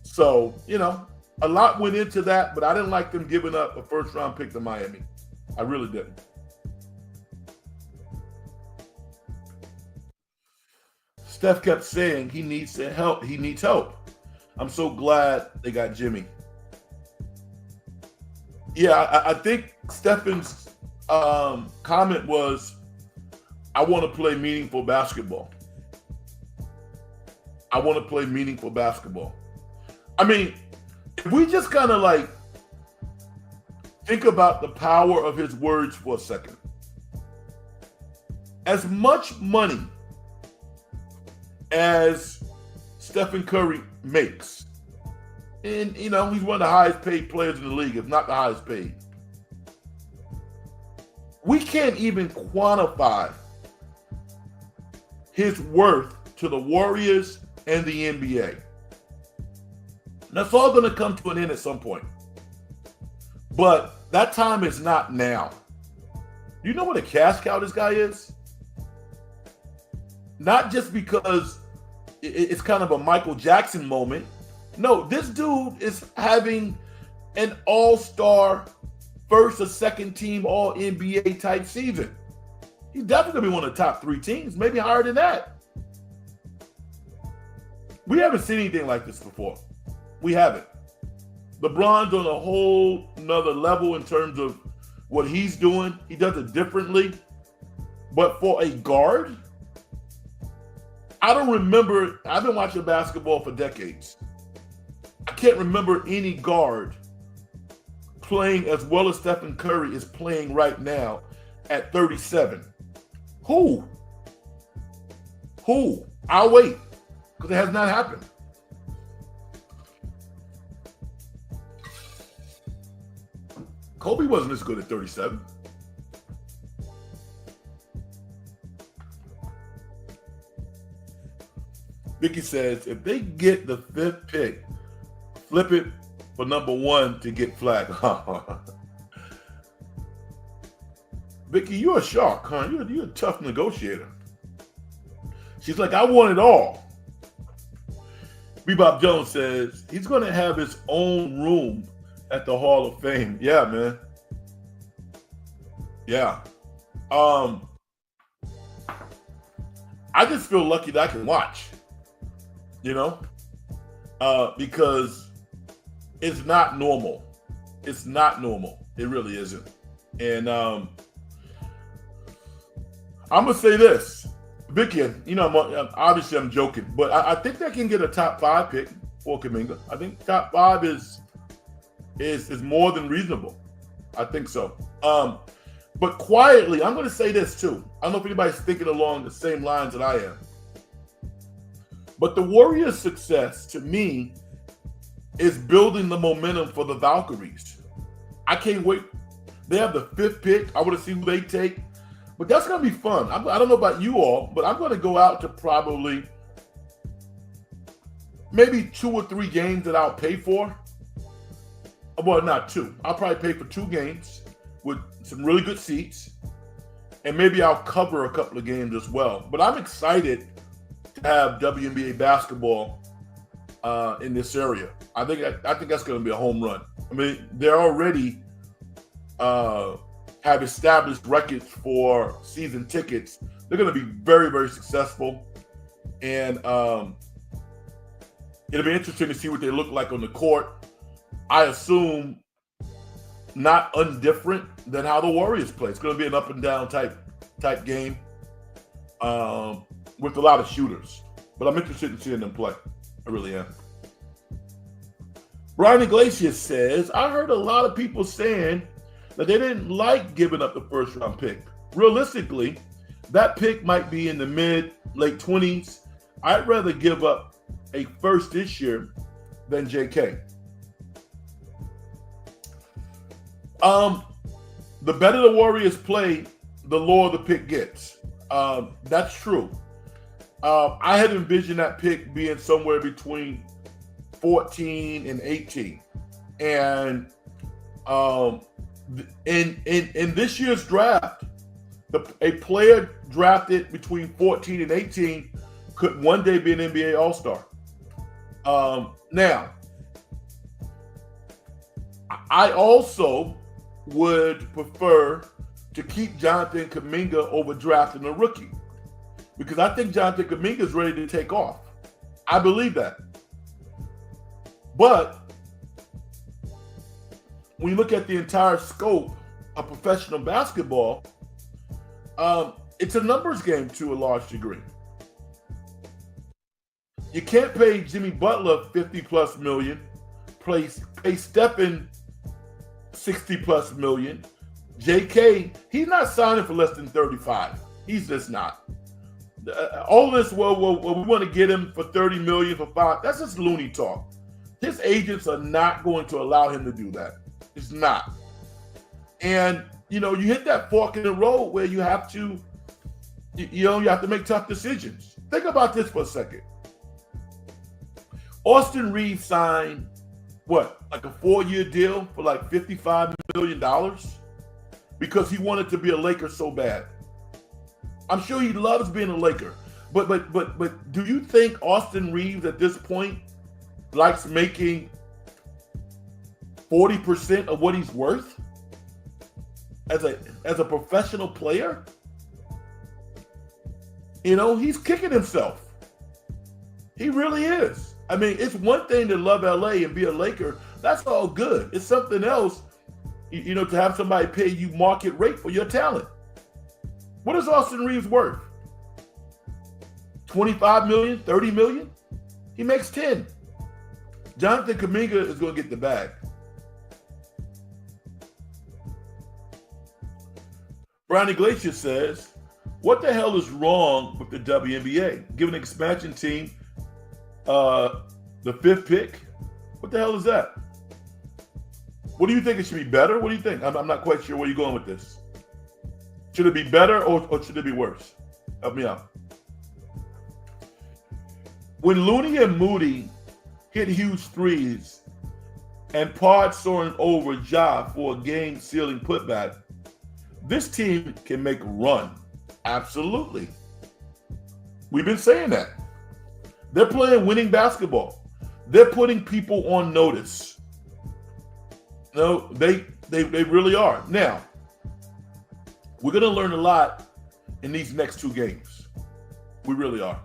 So, you know, a lot went into that, but I didn't like them giving up a first-round pick to Miami. I really didn't. Steph kept saying he needs help. He needs help. I'm so glad they got Jimmy. Yeah, I think Stefan's comment was, I want to play meaningful basketball. I want to play meaningful basketball. I mean, if we just kind of like think about the power of his words for a second. As much money as Stephen Curry makes, and you know, he's one of the highest paid players in the league, if not the highest paid. We can't even quantify his worth to the Warriors and the NBA. And that's all going to come to an end at some point. But that time is not now. Do you know what a cash cow this guy is? not just because it's kind of a Michael Jackson moment. No, this dude is having an all-star first or second team all NBA type season. He's definitely gonna be one of the top 3 teams, maybe higher than that. We haven't seen anything like this before. We haven't. LeBron's on a whole nother level in terms of what he's doing. He does it differently. But for a guard, I don't remember. I've been watching basketball for decades. I can't remember any guard playing as well as Stephen Curry is playing right now at 37. Who? I'll wait, because it has not happened. Kobe wasn't as good at 37. Vicky says, if they get the 5th pick, flip it for number 1 to get flagged. Vicky, you're a shark, huh? You're a tough negotiator. She's like, I want it all. Bebop Jones says, he's going to have his own room at the Hall of Fame. Yeah, man. Yeah. I just feel lucky that I can watch, because it's not normal. It's not normal. It really isn't. And I'm going to say this. Vicky, obviously I'm joking, but I think they can get a top 5 pick for Kuminga. I think top 5 is more than reasonable. I think so. But quietly, I'm going to say this too. I don't know if anybody's thinking along the same lines that I am. But the Warriors' success, to me, is building the momentum for the Valkyries. I can't wait. They have the 5th pick. I want to see who they take. But that's going to be fun. I don't know about you all, but I'm going to go out to probably maybe 2 or 3 games that I'll pay for. Well, not 2. I'll probably pay for 2 games with some really good seats. And maybe I'll cover a couple of games as well. But I'm excited to have WNBA basketball in this area. I think that's going to be a home run. I mean, they're already have established records for season tickets. They're going to be very, very successful. And it'll be interesting to see what they look like on the court. I assume not undifferent than how the Warriors play. It's going to be an up and down type game with a lot of shooters. But I'm interested in seeing them play. I really am. Brian Iglesias says, I heard a lot of people saying that they didn't like giving up the 1st round pick. Realistically, that pick might be in the late 20s. I'd rather give up a 1st this year than JK. The better the Warriors play, the lower the pick gets. That's true. I had envisioned that pick being somewhere between 14 and 18. And in this year's draft, a player drafted between 14 and 18 could one day be an NBA All-Star. Now, I also would prefer to keep Jonathan Kuminga over drafting a rookie, because I think Jonathan Kuminga is ready to take off. I believe that. But when you look at the entire scope of professional basketball, it's a numbers game to a large degree. You can't pay Jimmy Butler $50+ million, pay Stephen $60+ million. JK, he's not signing for less than 35. He's just not. All this, well, we want to get him for $30 million for 5. That's just loony talk. His agents are not going to allow him to do that. It's not. And you hit that fork in the road where you have to, you have to make tough decisions. Think about this for a second. Austin Reeves signed like a 4-year deal for like $55 million because he wanted to be a Laker so bad. I'm sure he loves being a Laker, But do you think Austin Reeves at this point likes making 40% of what he's worth as a professional player? You know, he's kicking himself. He really is. I mean, it's one thing to love LA and be a Laker. That's all good. It's something else, you know, to have somebody pay you market rate for your talent. What is Austin Reeves worth? 25 million, 30 million? He makes 10. Jonathan Kuminga is going to get the bag. Brownie Glacier says, what the hell is wrong with the WNBA? Give an expansion team the 5th pick? What the hell is that? What do you think? It should be better? What do you think? I'm not quite sure where you're going with this. Should it be better or should it be worse? Help me out. When Looney and Moody hit huge threes and Pod soaring over Ja for a game-sealing putback, this team can make a run. Absolutely. We've been saying that. They're playing winning basketball. They're putting people on notice. No, they really are. Now, we're going to learn a lot in these next 2 games. We really are.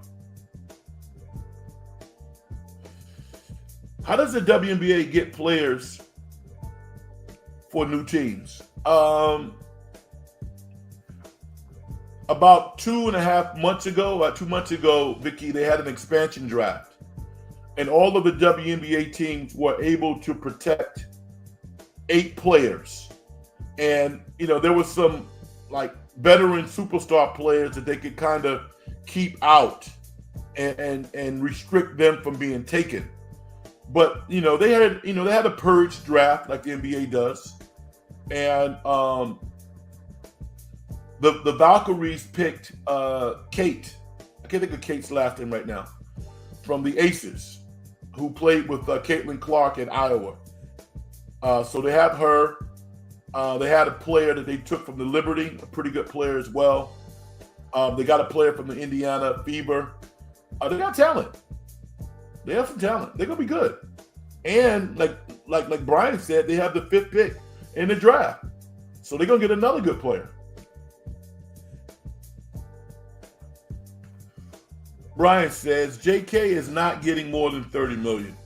How does the WNBA get players for new teams? About 2.5 months ago, 2 months ago, Vicky, they had an expansion draft. And all of the WNBA teams were able to protect 8 players. And, you know, there was some like veteran superstar players that they could kind of keep out and restrict them from being taken. But, you know, they had a purge draft like the NBA does. And the Valkyries picked Kate. I can't think of Kate's last name right now. From the Aces, who played with Caitlin Clark in Iowa. So they have her. They had a player that they took from the Liberty, a pretty good player as well. They got a player from the Indiana Fever. They got talent. They have some talent. They're gonna be good. And like Brian said, they have the 5th pick in the draft. So they're gonna get another good player. Brian says, JK is not getting more than 30 million.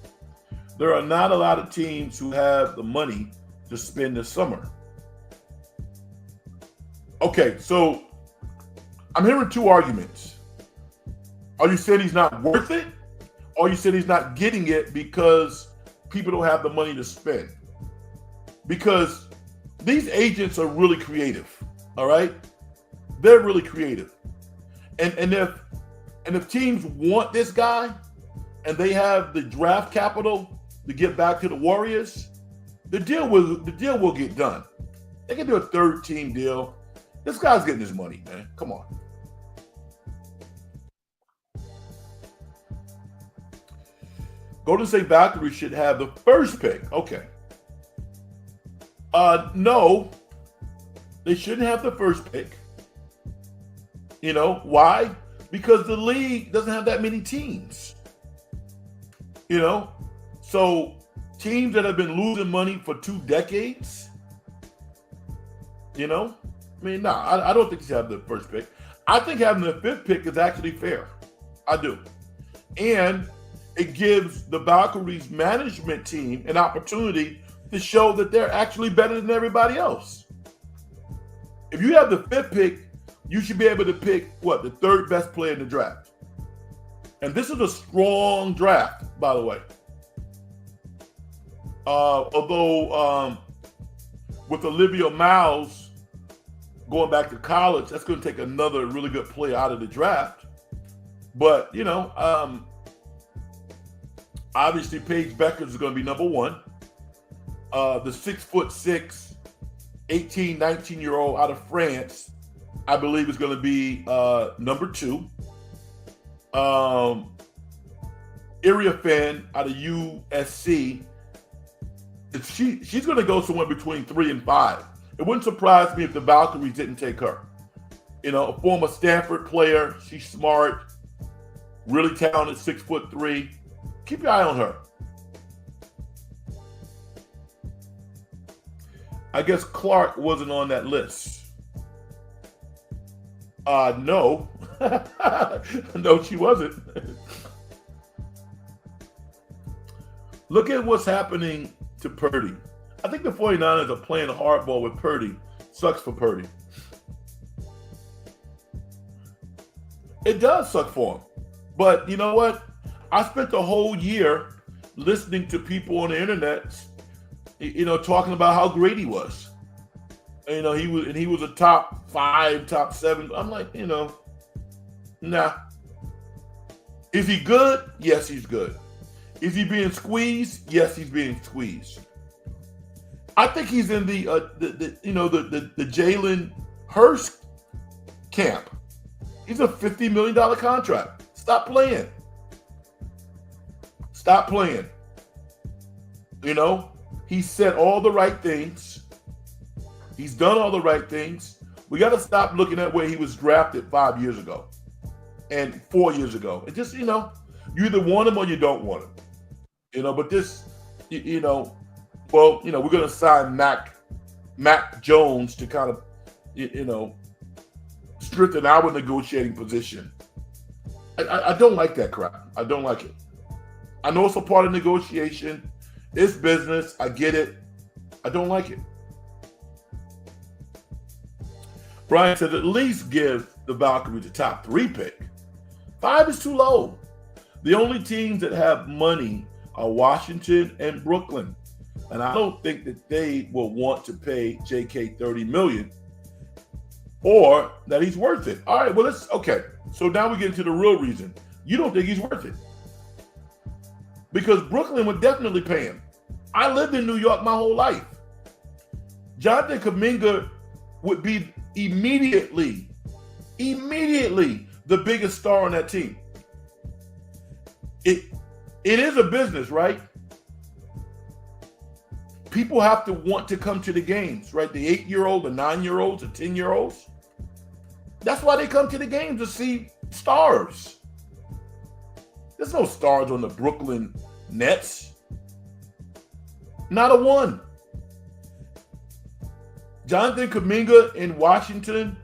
There are not a lot of teams who have the money to spend this summer. Okay, so I'm hearing 2 arguments. Are you saying he's not worth it? Or you said he's not getting it because people don't have the money to spend? Because these agents are really creative, all right? They're really creative. And if teams want this guy and they have the draft capital to get back to the Warriors, the deal will get done. They can do a 3rd-team deal. This guy's getting his money, man. Come on. Golden State Valkyries should have the 1st pick. Okay. No, they shouldn't have the 1st pick. You know, why? Because the league doesn't have that many teams. You know? So teams that have been losing money for 2 decades, you know? I mean, no, I don't think they should have the 1st pick. I think having the 5th pick is actually fair. I do. And it gives the Valkyries management team an opportunity to show that they're actually better than everybody else. If you have the 5th pick, you should be able to pick, what, the 3rd best player in the draft. And this is a strong draft, by the way. Although with Olivia Miles going back to college, that's going to take another really good player out of the draft. But, you know, obviously Paige Beckers is going to be number 1. The 6'6", 18, 19-year-old out of France, I believe is going to be number 2. Iria Fan out of USC, she's going to go somewhere between 3 and 5. It wouldn't surprise me if the Valkyries didn't take her. You know, a former Stanford player. She's smart. Really talented, 6'3". Keep your eye on her. I guess Clark wasn't on that list. No. No, she wasn't. Look at what's happening to Purdy. I think the 49ers are playing hardball with Purdy. Sucks for Purdy. It does suck for him. But you know what? I spent the whole year listening to people on the internet, talking about how great he was. He was a top 5, top 7. I'm like, nah. Is he good? Yes, he's good. Is he being squeezed? Yes, he's being squeezed. I think he's in the Jalen Hurst camp. He's a $50 million contract. Stop playing. Stop playing. He said all the right things. He's done all the right things. We got to stop looking at where he was drafted 5 years ago and 4 years ago. It just, you either want him or you don't want him. But this, we're going to sign Mac Jones to kind of, strengthen our negotiating position. I don't like that crap. I don't like it. I know it's a part of negotiation. It's business. I get it. I don't like it. Brian said at least give the Valkyries a top 3 pick. 5 is too low. The only teams that have money are Washington and Brooklyn. And I don't think that they will want to pay JK $30 million or that he's worth it. All right, well, okay. So now we get into the real reason. You don't think he's worth it. Because Brooklyn would definitely pay him. I lived in New York my whole life. Jonathan Kuminga would be immediately the biggest star on that team. It is a business, right? People have to want to come to the games, right? The 8-year-old, the 9-year-olds, the 10-year-olds. That's why they come to the games, to see stars. There's no stars on the Brooklyn Nets. Not a one. Jonathan Kuminga in Washington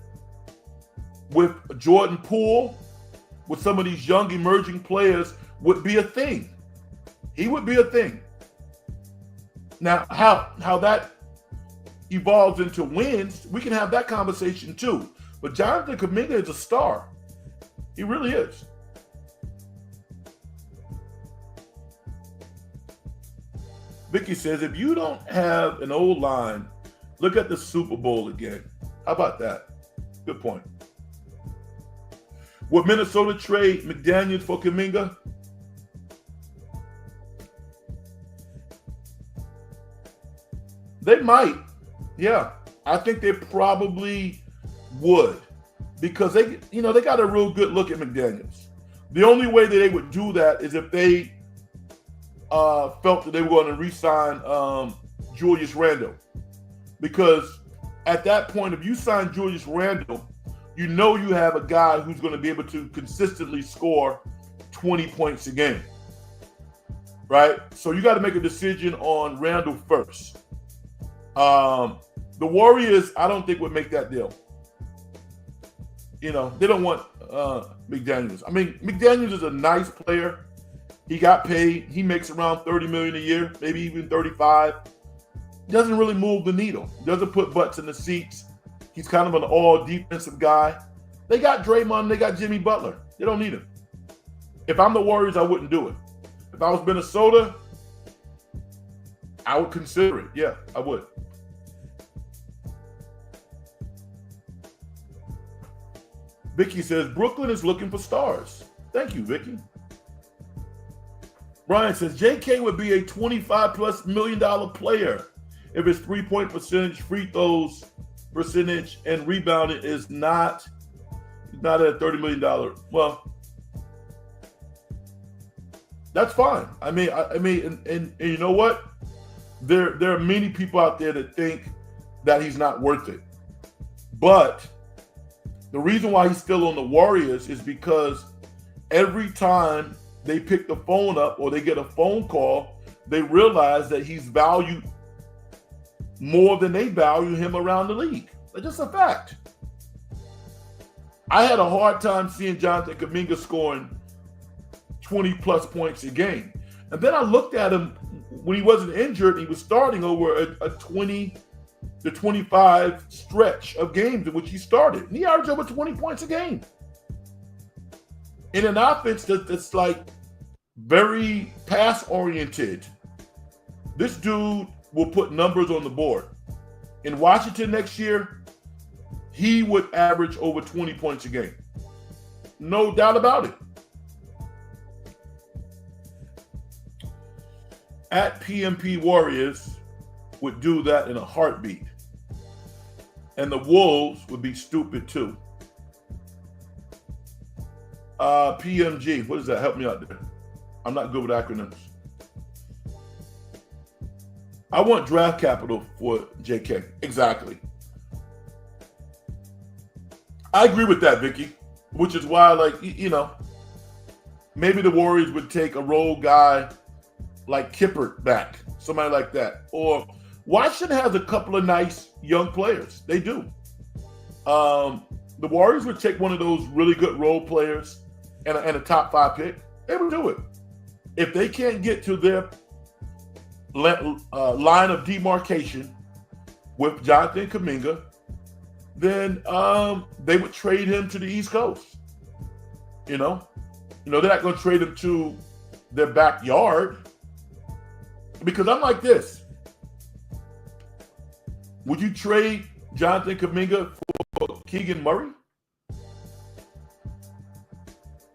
with Jordan Poole, with some of these young emerging players, would be a thing. He would be a thing. Now, how that evolves into wins, we can have that conversation too. But Jonathan Kuminga is a star. He really is. Vicky says, if you don't have an old line, look at the Super Bowl again. How about that? Good point. Would Minnesota trade McDaniels for Kuminga? They might. Yeah. I think they probably would, because they got a real good look at McDaniels. The only way that they would do that is if they felt that they were going to re-sign Julius Randle, because at that point, if you sign Julius Randle, you have a guy who's going to be able to consistently score 20 points a game, right? So you got to make a decision on Randle first. The Warriors, I don't think would make that deal. They don't want McDaniels. I mean, McDaniels is a nice player. He got paid. He makes around $30 million a year, maybe even 35. Doesn't really move the needle. Doesn't put butts in the seats. He's kind of an all-defensive guy. They got Draymond. They got Jimmy Butler. They don't need him. If I'm the Warriors, I wouldn't do it. If I was Minnesota, I would consider it. Yeah, I would. Vicky says, Brooklyn is looking for stars. Thank you, Vicky. Brian says, JK would be a $25+ million player if his 3-point percentage, free throws percentage, and rebounding is not at a $30 million. Well, that's fine. I mean, and you know what? There are many people out there that think that he's not worth it. But the reason why he's still on the Warriors is because every time they pick the phone up or they get a phone call, they realize that he's valued more than they value him around the league. That's just a fact. I had a hard time seeing Jonathan Kuminga scoring 20-plus points a game. And then I looked at him when he wasn't injured. He was starting over a 20 to 25 stretch of games in which he started. And he averaged over 20 points a game. In an offense that's like very pass-oriented, this dude will put numbers on the board. In Washington next year, he would average over 20 points a game. No doubt about it. At PMP Warriors would do that in a heartbeat. And the Wolves would be stupid too. PMG, what does that? Help me out there. I'm not good with acronyms. I want draft capital for JK. Exactly. I agree with that, Vicky, which is why, like, you know, maybe the Warriors would take a role guy like Kippert back, somebody like that. Or Washington has a couple of nice young players. They do. The Warriors would take one of those really good role players and a top 5 pick. They would do it. If they can't get to their line of demarcation with Jonathan Kuminga, then they would trade him to the East Coast. You know, they're not going to trade him to their backyard. Because I'm like this. Would you trade Jonathan Kuminga for Keegan Murray?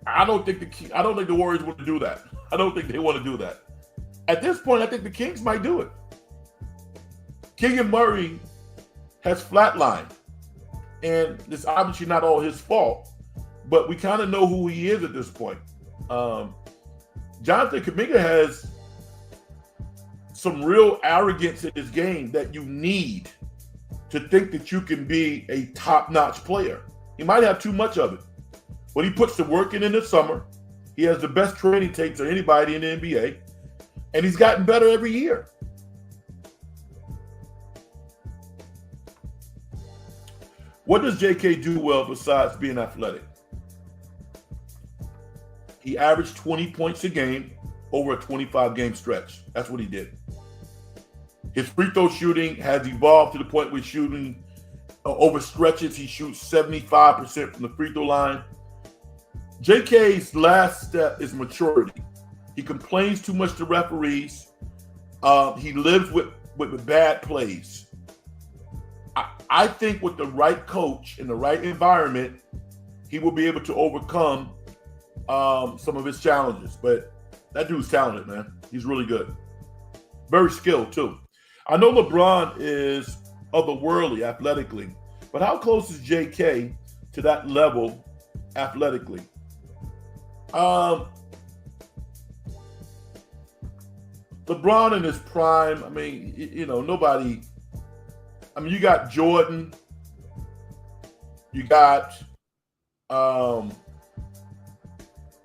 I don't think the Warriors want to do that. I don't think they want to do that. At this point, I think the Kings might do it. Keegan Murray has flatlined, and it's obviously not all his fault, but we kind of know who he is at this point. Jonathan Kuminga has some real arrogance in his game that you need to think that you can be a top-notch player. He might have too much of it, but he puts the work in the summer. He has the best training tapes of anybody in the NBA, and he's gotten better every year. What does JK do well besides being athletic? He averaged 20 points a game over a 25-game stretch. That's what he did. His free throw shooting has evolved to the point where shooting over stretches, he shoots 75% from the free throw line. JK's last step is maturity. He complains too much to referees. He lives with bad plays. I think with the right coach in the right environment, he will be able to overcome some of his challenges. But that dude's talented, man. He's really good. Very skilled, too. I know LeBron is otherworldly athletically, but how close is JK to that level athletically? LeBron in his prime, I mean, nobody. I mean, you got Jordan, you got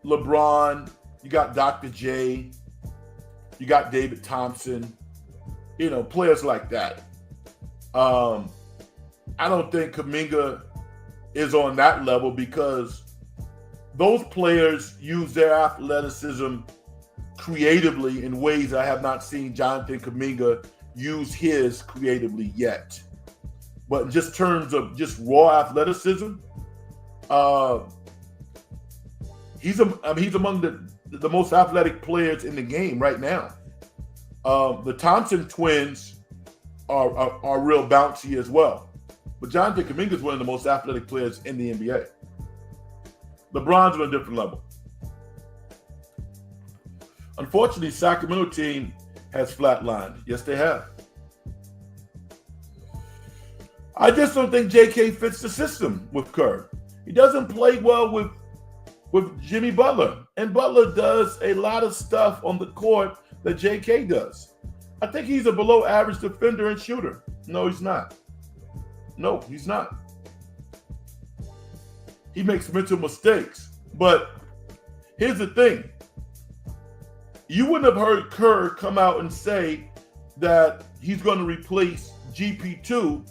LeBron, you got Dr. J, you got David Thompson, players like that. I don't think Kuminga is on that level because those players use their athleticism creatively in ways I have not seen Jonathan Kuminga use his creatively yet. But in just terms of just raw athleticism, he's among the most athletic players in the game right now. The Thompson twins are real bouncy as well. But Jonathan Kuminga is one of the most athletic players in the NBA. LeBron's on a different level. Unfortunately, Sacramento team has flatlined. Yes, they have. I just don't think JK fits the system with Kerr. He doesn't play well with Jimmy Butler. And Butler does a lot of stuff on the court that JK does. I think he's a below average defender and shooter. No, he's not. No, he's not. He makes mental mistakes, but Here's the thing. You wouldn't have heard Kerr come out and say that he's going to replace GP2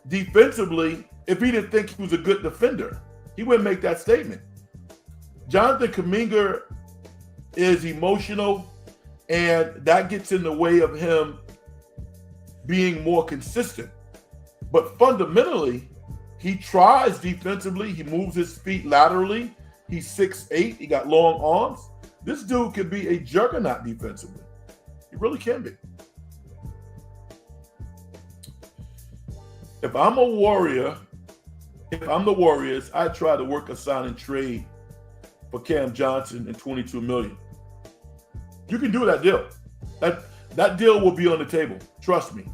defensively if he didn't think he was a good defender. He wouldn't make that statement. Jonathan Kuminga is emotional, and that gets in the way of him being more consistent. But fundamentally, he tries defensively. He moves his feet laterally. He's 6'8". He got long arms. This dude could be a juggernaut defensively. He really can be. If I'm a Warrior, if I'm the Warriors, I'd try to work a sign and trade for Cam Johnson and $22 million. You can do that deal. That deal will be on the table. Trust me.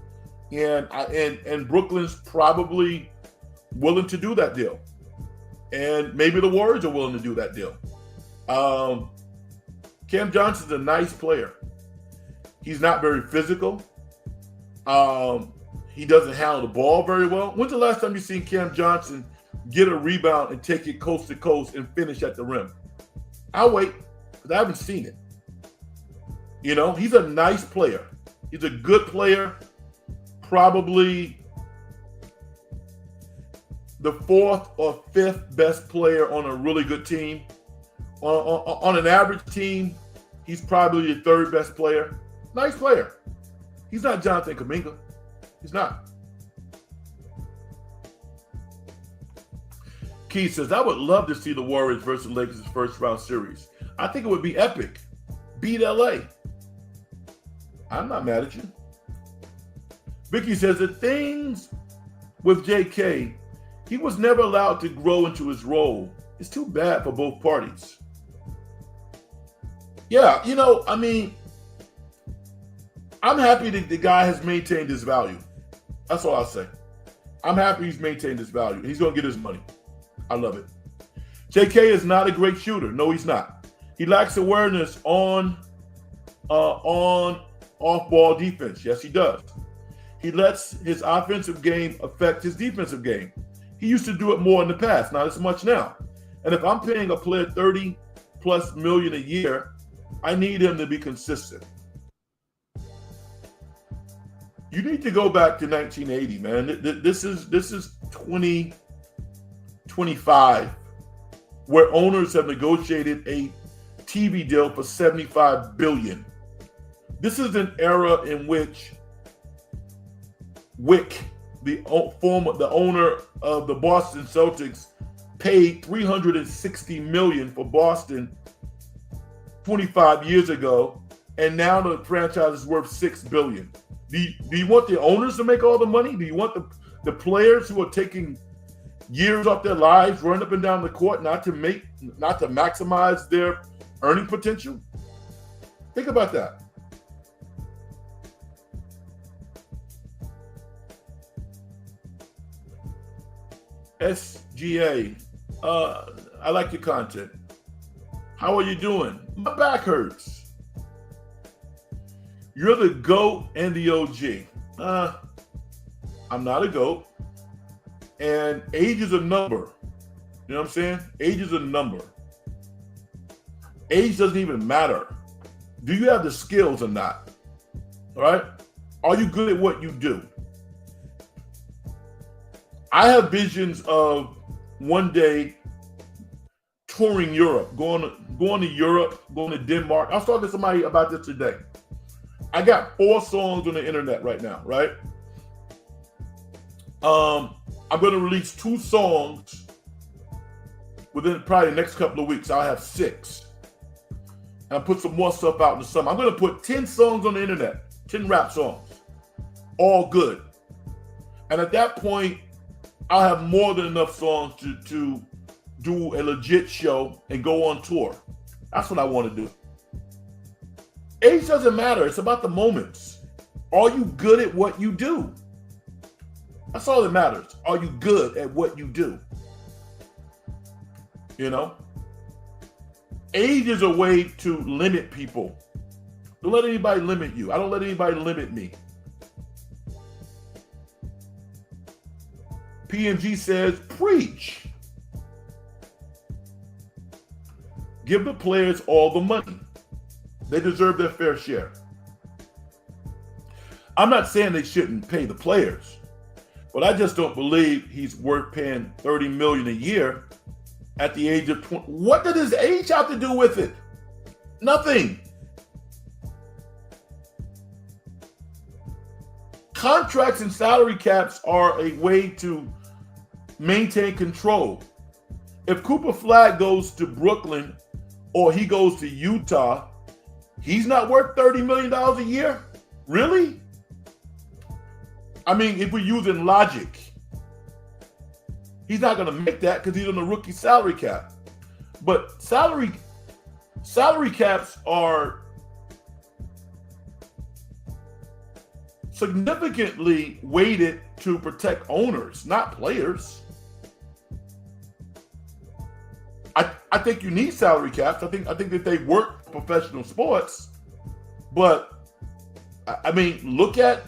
And Brooklyn's probably willing to do that deal. And maybe the Warriors are willing to do that deal. Cam Johnson's a nice player. He's not very physical. He doesn't handle the ball very well. When's the last time you seen Cam Johnson get a rebound and take it coast to coast and finish at the rim? I'll wait, because I haven't seen it. You know, he's a nice player. He's a good player. Probably the fourth or fifth best player on a really good team. On an average team, he's probably the third best player. Nice player. He's not Jonathan Kuminga. He's not. Keith says, I would love to see the Warriors versus Lakers' first round series. I think it would be epic. Beat LA. I'm not mad at you. Vicky says, the things with JK, he was never allowed to grow into his role. It's too bad for both parties. Yeah, you know, I mean, I'm happy that the guy has maintained his value. That's all I'll say. I'm happy he's maintained his value. He's going to get his money. I love it. JK is not a great shooter. No, he's not. He lacks awareness on off-ball defense. Yes, he does. He lets his offensive game affect his defensive game. He used to do it more in the past, not as much now. And if I'm paying a player $30+ million a year, I need him to be consistent. You need to go back to 1980, man. This is 2025, where owners have negotiated a TV deal for $75 billion. This is an era in which Wick, the owner of the Boston Celtics, paid $360 million for Boston 25 years ago, and now the franchise is worth $6 billion. Do you want the owners to make all the money? Do you want the players who are taking years off their lives, running up and down the court, not to maximize their earning potential? Think about that. SGA, I like your content. How are you doing? My back hurts. You're the GOAT and the OG. I'm not a GOAT. And age is a number. You know what I'm saying? Age is a number. Age doesn't even matter. Do you have the skills or not? All right? Are you good at what you do? I have visions of one day touring Europe, going to Europe, going to Denmark. I was talking to somebody about this today. I got 4 songs on the internet right now, right? I'm going to release 2 songs within probably the next couple of weeks. I'll have 6. And I'll put some more stuff out in the summer. I'm going to put 10 songs on the internet, 10 rap songs, all good. And at that point, I'll have more than enough songs to do a legit show and go on tour. That's what I want to do. Age doesn't matter. It's about the moments. Are you good at what you do? That's all that matters. Are you good at what you do? You know? Age is a way to limit people. Don't let anybody limit you. I don't let anybody limit me. PMG says, preach. Give the players all the money. They deserve their fair share. I'm not saying they shouldn't pay the players, but I just don't believe he's worth paying $30 million a year at the age of 20. What did his age have to do with it? Nothing. Contracts and salary caps are a way to maintain control. If Cooper Flag goes to Brooklyn or he goes to Utah, he's not worth $30 million a year? Really? I mean, if we're using logic, he's not going to make that because he's on the rookie salary cap. But salary caps are significantly weighted to protect owners, not players. I think you need salary caps. I think that they work professional sports, but I mean, look at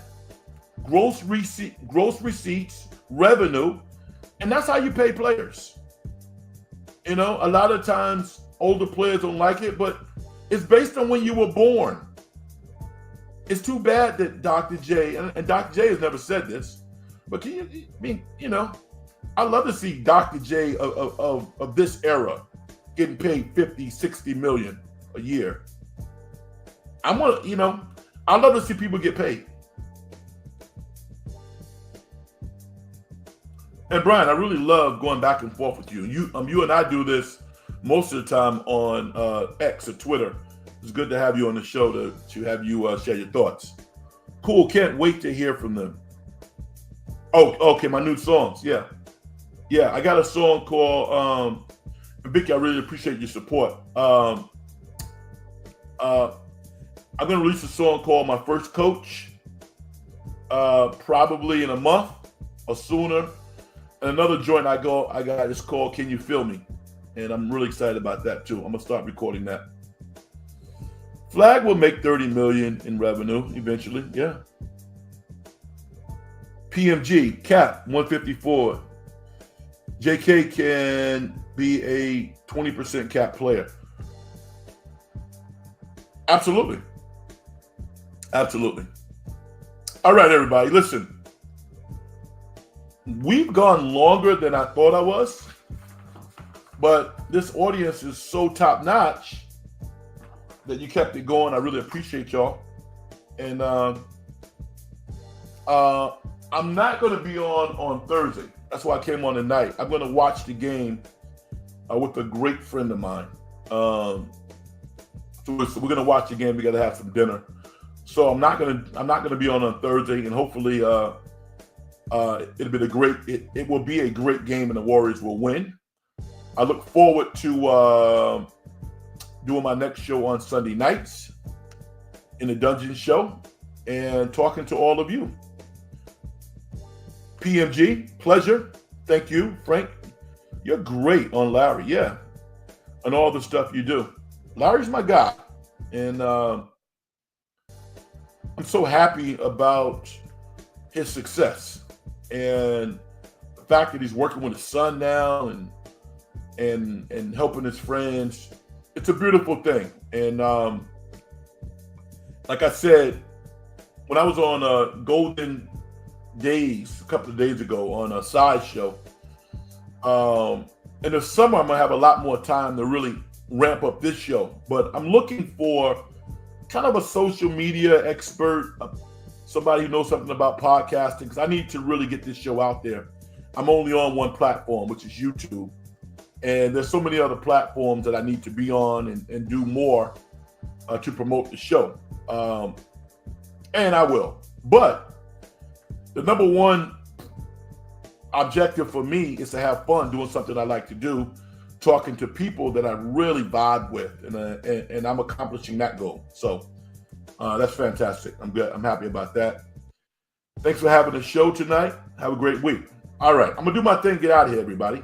gross receipts, revenue, and that's how you pay players. You know, a lot of times older players don't like it, but it's based on when you were born. It's too bad that Dr. J, and Dr. J has never said this, but can you, I mean, you know, I love to see Dr. J of this era getting paid 50, 60 million a year. I love to see people get paid. And Brian, I really love going back and forth with you. You and I do this most of the time on X or Twitter. It's good to have you on the show to have you share your thoughts. Cool, can't wait to hear from them. Oh, okay, my new songs, yeah. Yeah, I got a song called, Vicky, I really appreciate your support. I'm gonna release a song called My First Coach, probably in a month or sooner. And another joint I got is called Can You Feel Me? And I'm really excited about that too. I'm gonna start recording that. Flag will make $30 million in revenue eventually, yeah. PMG, cap 154. JK can be a 20% cap player. Absolutely. Absolutely. All right, everybody, listen. We've gone longer than I thought I was, but this audience is so top-notch that you kept it going. I really appreciate y'all. And I'm not going to be on Thursday. That's why I came on tonight. I'm going to watch the game with a great friend of mine. So we're going to watch the game. We got to have some dinner. So I'm not going to be on Thursday, and hopefully it will be a great game, and the Warriors will win. I look forward to doing my next show on Sunday nights in the Dungeon Show and talking to all of you. PMG, pleasure. Thank you, Frank. You're great on Larry, yeah, and all the stuff you do. Larry's my guy, and I'm so happy about his success and the fact that he's working with his son now and helping his friends. It's a beautiful thing. And like I said, when I was on Golden Days a couple of days ago on a side show, in the summer I'm gonna have a lot more time to really ramp up this show. But I'm looking for kind of a social media expert, somebody who knows something about podcasting, because I need to really get this show out there. I'm only on one platform, which is YouTube. And there's so many other platforms that I need to be on and do more to promote the show. And I will. But the number one objective for me is to have fun doing something I like to do, talking to people that I really vibe with, and I'm accomplishing that goal. So that's fantastic. I'm good. I'm happy about that. Thanks for having the show tonight. Have a great week. All right, I'm gonna do my thing. Get out of here, everybody.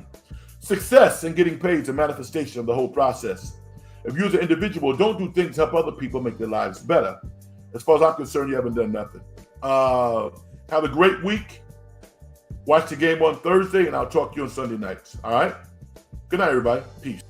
Success and getting paid is a manifestation of the whole process. If you as an individual don't do things to help other people make their lives better, as far as I'm concerned, you haven't done nothing. Have a great week. Watch the game on Thursday, and I'll talk to you on Sunday nights. All right? Good night, everybody. Peace.